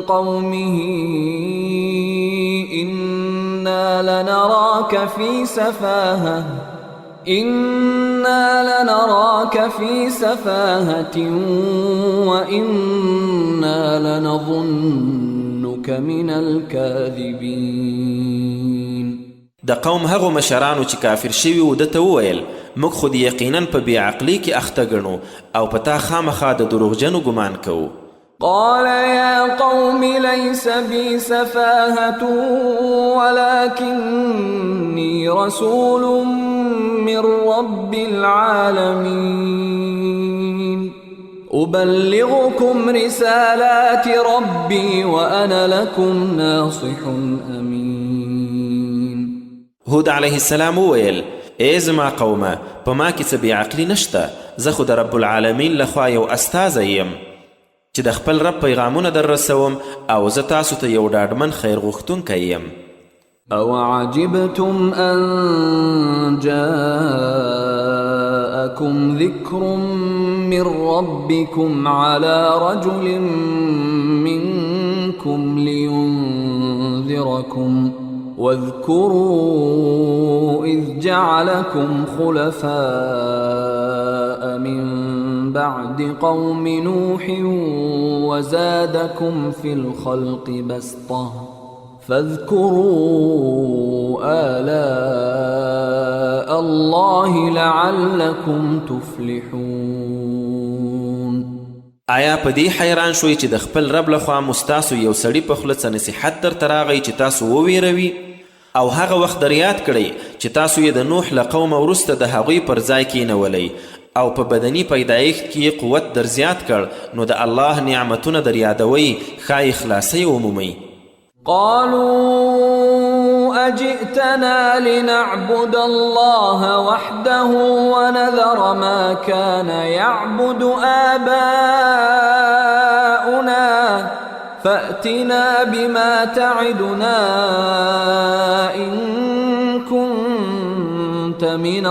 قومه إنا لنراك في سفاهة وإنا لنظنك من الكاذبين. د قوم هغو مشرانو چې کافر شوي و دته وویل موږ خو د یقینا په بېعقلۍ کې اخته ګڼو او په تا خامخا د دروغجنو ګمان کوو. قال يا قوم ليس بي سفاهة ولكني رسول من رب العالمين أبلغكم رسالات ربي وأنا لكم ناصح أمين. هود علیه السلام وویل ای زما قومه په ما کې څه بېعقلي نشته زه خو د رب العالمین لخوا یو استازی یم چې د خپل رب پیغامونه در رسوم او زه تاسو ته یو ډاډمن خیر غوښتونکی یم. او عجبتم ان جاءكم ذكر من ربكم على رجل منكم لينذركم واذكروا إذ جعلكم خلفاء من بعد قوم نوح وزادكم في الخلق بسطة فاذكروا آلاء الله لعلكم تفلحون. آیا په دې حیران شوي چې د خپل رب لخوا مستاسو یو سړي په خوله څه نصیحت درته راغی چې تاسو وویروي او هغه وخت در یاد کړئ چې تاسو یې د نوح له قومه وروسته د هغوی پر ځای کینولی او په بدني پیدایښت کې قوت در زیات کړ نو د الله نعمتونه در یادوئ ښایي خلاصۍ ومومئ. قالوا أجئتنا لنعبد الله وحده ونذر ما كان يعبد آباؤنا فأتنا بما تعدنا إن كنت من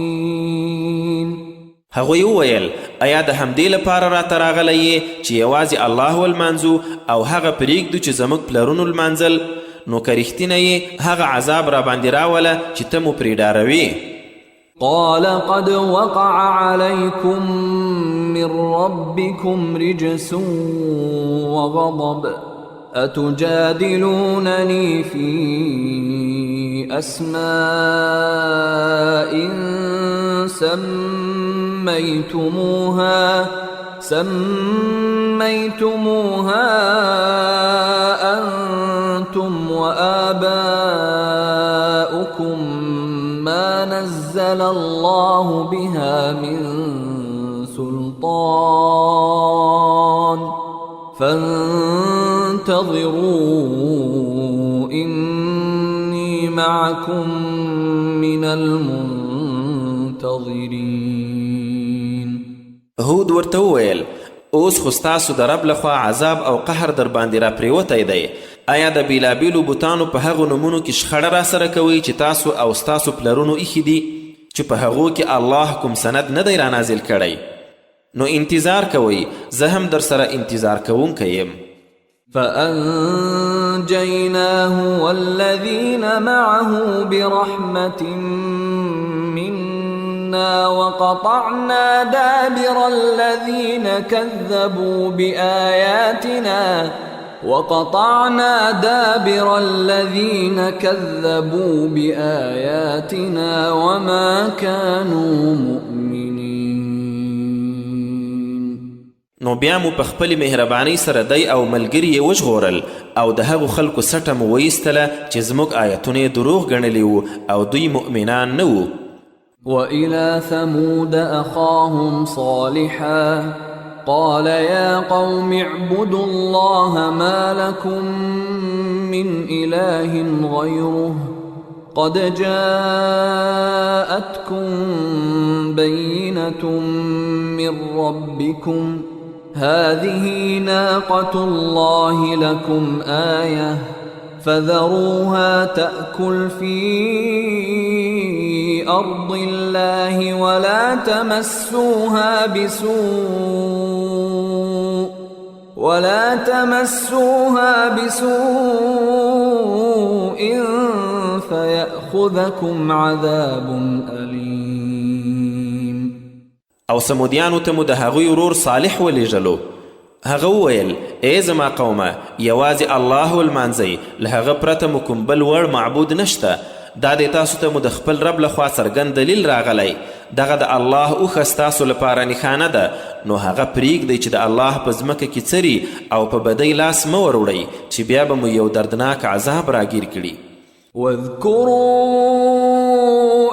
الصادقين. هغوی وویل ایا د همدې لپاره راته راغلی یې چې یوازې الله ولمانځو او هغه پرېږدو چې زموږ پلرونو لمانځل نو که رښتینه یې هغه عذاب را باندې راوله چې ته مو پرې ډاروې. قال قد وقع عليكم من ربكم رجس وغضب أتجادلونني في أسماء سميتموها أنتم وآباؤكم ما نزل الله بها من سلطان فانتظروا إني معكم من المنتظرين. هود ورته وویل اوس خو ستاسو د رب لخوا عذاب او قهر در باندې را پریوتی دی. آیا د بیلابیلو بوتانو په هغو نومونو کې شخړه را سره کوئ چې تاسو او ستاسو پلرونو ایښي دي چې په هغو کې الله کوم سند نه دی رانازل کړی؟ نو انتظار کوئ زه هم در سره انتظار کوونکی یم. فأنجيناه والذين معه برحمة منا وقطعنا دابر الذين كذبوا بآياتنا وما كانوا مؤمنين. نو بیا مو په خپلې مهربانۍ سره دی او ملګري یې وژغورل او د هغو خلکو سټه مو وایستله چې زموږ آیتونه یې دروغ ګڼلي وو او دوی مؤمنان نه وو. وإلى ثمود أخاهم صالحا قال يا قوم اعبدوا الله ما لكم من إله غيره قد جاءتكم بينة من ربكم هذه ناقة الله لكم آية فذروها تأكل في أرض الله ولا تمسوها بسوء فيأخذكم عذاب أليم. او سمودیانو ته مو د هغوی ورور صالح ولیږلو. هغه وویل ای زما قومه یوازې الله ولمانځئ، له هغه پرته مو کوم بل وړ معبود نشته. دا د تاسو ته مو د خپل رب لخوا څرګند دلیل راغلی. دغه د الله اوښه ستاسو لپاره نښانه ده، نو هغه پرېږدئ چې د الله په ځمکه کې څري او په بدۍ لاس مه وروړئ چې بیا به مو یو دردناک عذاب راګیر کړي. واذكروا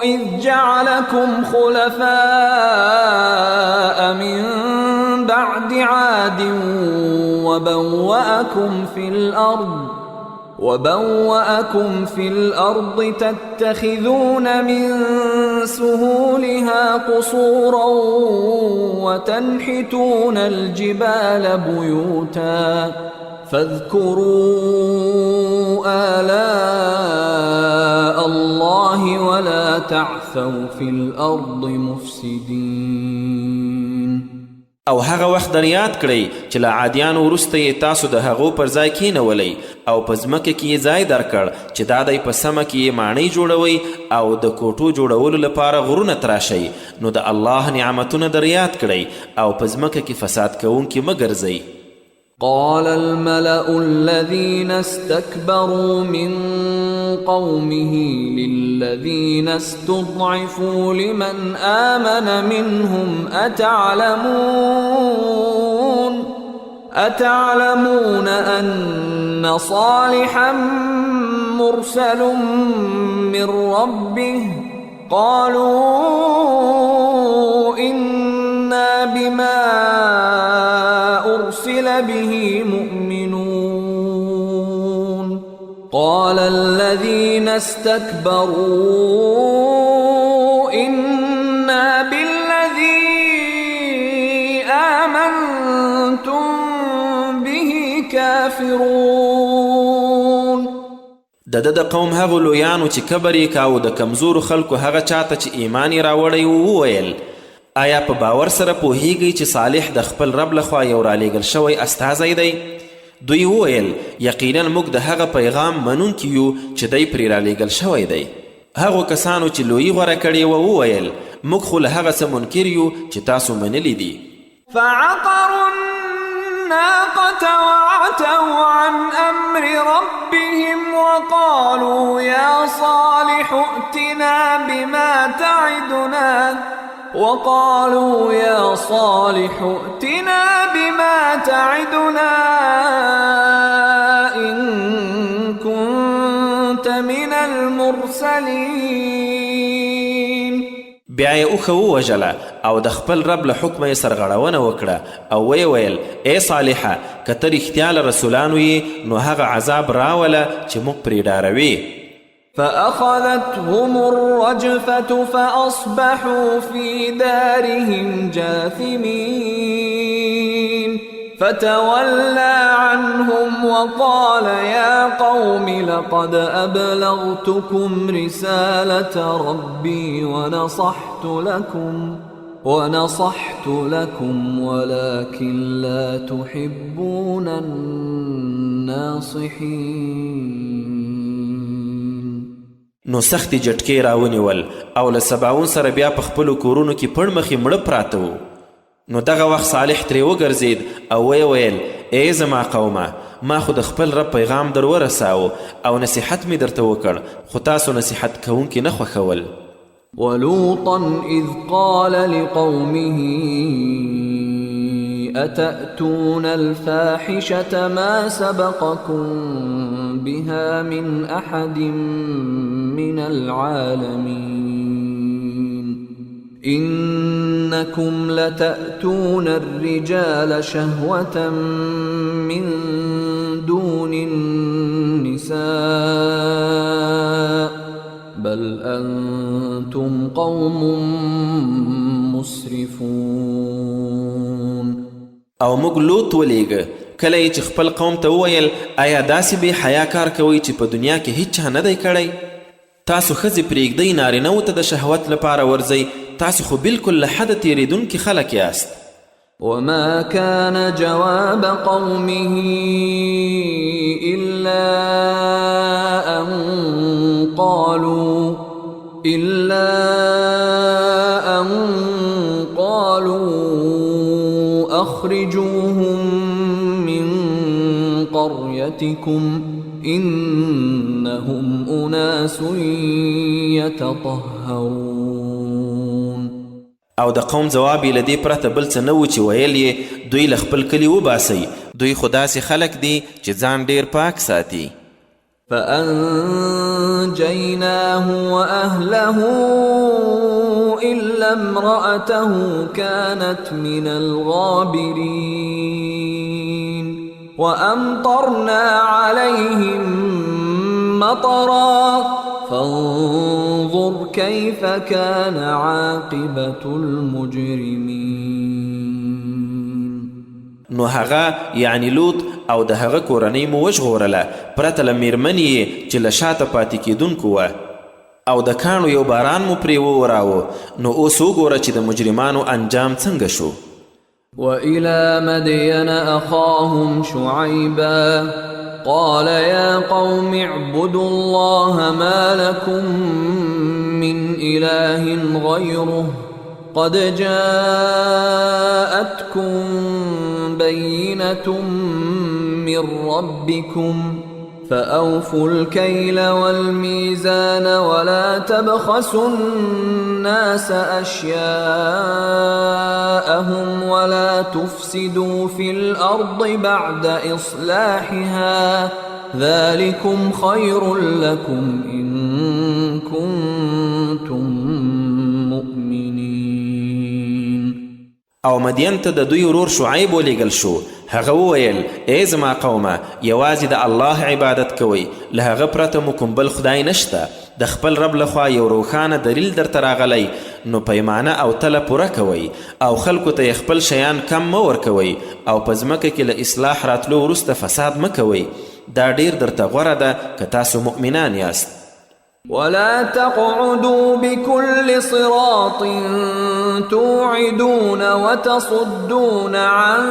إذ جعلكم خلفاء من بعد عاد وبوأكم في الأرض تتخذون من سهولها قصورا وتنحتون الجبال بيوتا فاذكروا آلاء الله ولا تعثوا في الأرض مفسدين. او هغه وخت در یاد کړئ چې له عادیانو وروسته یې تاسو د هغو پر ځای کینولی او په ځمکه کې یې ځای درکړ چې دا دی په سمه کې یې ماڼۍ جوړوئ او د کوټو جوړولو لپاره غرونه تراشئ. نو د الله نعمتونه در یاد کړئ او په ځمکه کې فساد کوونکي مه ګرځئ. قال الملأ الذين استكبروا من قومه للذين استضعفوا لمن آمن منهم أتعلمون أن صالحا مرسل من ربه قالوا إنا بما أرسل به مؤمنون قال الذين استكبروا إنا بالذي آمنتم به كافرون. د قوم هغو لویانو چې کبر یې کاوه د کمزورو خلکو هغه چاته چې ایمان یې راوړی وویل آیا په باور سره پوهیږئ چې صالح د خپل رب لخوا یو رالیږل شوی استازی دی؟ دوی وویل یقینا موږ د هغه پیغام منونکي یو چې دی پرې رالیږل شوی دی. هغو کسانو چې لویي غوره کړې وویل موږ خو له هغه څه منکر یو چې تاسو منلی دي. فعقروا الناقة وعتوا عن أمر ربهم وقالوا يا صالح ائتنا بما تعدنا إن كنت من المرسلين. بیا یې اوښه ووژله او د خپل رب له حکمه یې سرغړونه وکړه او ویې ویل ای صالحه که ته رښتیا له رسولانو یې نو هغه عذاب راوله چې موږ پرې ډاروې. فأخذتهم الرجفة فأصبحوا في دارهم جاثمين فتولى عنهم وقال يا قوم لقد أبلغتكم رسالة ربي ونصحت لكم ولكن لا تحبون الناصحين. نو سختې جټکې راونیول او له سباون سره بیا په خپلو کورونو کې پړ مخې مړه پراته وو. نو دغه وخت صالح ترې وګرځېد او ویې ویل ای زما قومه ما خو د خپل رب پیغام در ورساو او نصیحت مې درته وکړ خو تاسو نصیحت کوونکي نه خوښول. ولوطا إذ قال لقومه أتأتون الفاحشة ما سبقكم بها من أحد من العالمين إنكم لتأتون الرجال شهوة من دون النساء بل أنتم قوم مسرفون. او موږ لوط ولیږه کله چې خپل قوم ته وویل آیا داسې بې حیا کار کوئ چې په دنیا کې هیڅ چا نه دی کړی؟ تاسو ښځې پرېږدئ نارینهو ته د شهوت لپاره ورځئ، تاسو خو بالکل له حده تېرېدونکي خلک یاست. وما كان جواب قومه إلا أن قالوا أخرجوهم من قريتكم إنهم أناس يتطهرون. او د قوم جواب یې له دې پرته بل څه نه و چې ویل یې دوی له خپل کلي وباسئ، دوی خو داسې خلک دي چې ځان ډیر پاک ساتي. فأنجيناه وأهله إلا امرأته كانت من الغابرين وأمطرنا عليهم مطرا فانظر كيف كان عاقبة المجرمين. نو هغه یعنی لوط او د هغه کورنۍ مو وژغورله پرته له میرمنې یې چې له شاته پاتې کیدونکو وه او د کاڼو یو باران مو پرې ووراوه. نو اوس وګوره چې د مجرمانو انجام څنګه شو. وإلى مدين أخاهم شعيبا قال يا قوم اعبدوا الله ما لكم من إله غيره قد جاءتكم بينة من ربكم فأوفوا الكيل والميزان ولا تبخسوا الناس أشياءهم ولا تفسدوا في الأرض بعد إصلاحها ذلكم خير لكم إن كنتم مؤمنين. او مدین ته د دوی ورور شعیب ولیږل شو. هغه وویل ای زما قومه یوازې د الله عبادت کوئ، له هغه پرته مو کوم بل خدای نشته. د خپل رب لخوا یو روښانه دلیل درته راغلی، نو پیمانه او تله پوره کوئ او خلکو ته خپل شیان کم مه ورکوئ او په ځمکه کې له اصلاح راتلو وروسته فساد مه کوئ. دا ډیر درته غوره ده که تاسو مؤمنان یاست. ولا تقعدوا بكل صراط توعدون وتصدون عن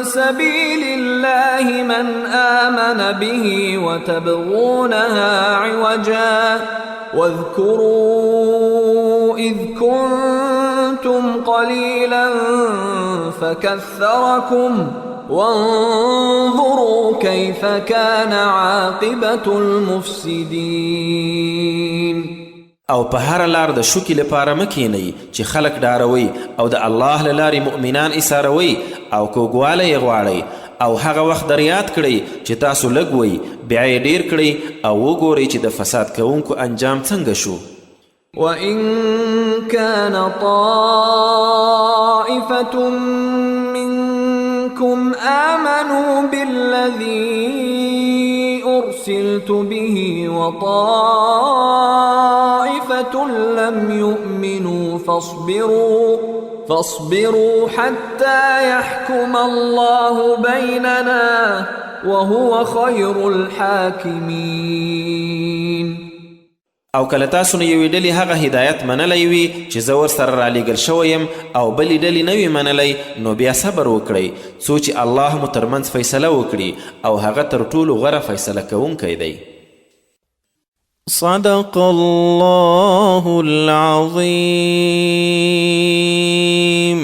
سبيل الله من آمن به وتبغونها عوجا واذكروا إذ كنتم قليلا فكثركم وانظروا كيف كان عاقبة المفسدين. او په هر لار د شوکي لپاره مه کینئ چې خلک ډاروئ او د الله له لارې مؤمنان ایساروئ او کوږوالی یې غواړئ او هغه وخت در یاد کړئ چې تاسو لږ وئ بیا یې ډیر کړئ او وګورئ چې د فساد کوونکو انجام څنګه شو. وإن كان طائفة منكم آمنوا بالذي أرسلت به وطائفة لم يؤمنوا فاصبروا حتى يحكم الله بيننا وهو خير الحاکمین. او کله تاسو نه یوې ډلې هغه هدایت منلی وي چې زه ورسره رالیږل شوی یم او بلې ډلې نه وي منلی، نو بیا صبر وکړئ څو چې الله مو ترمنځ فیصله وکړي او هغه تر ټولو غوره فیصله کوونکی دی. صدق الله العظیم.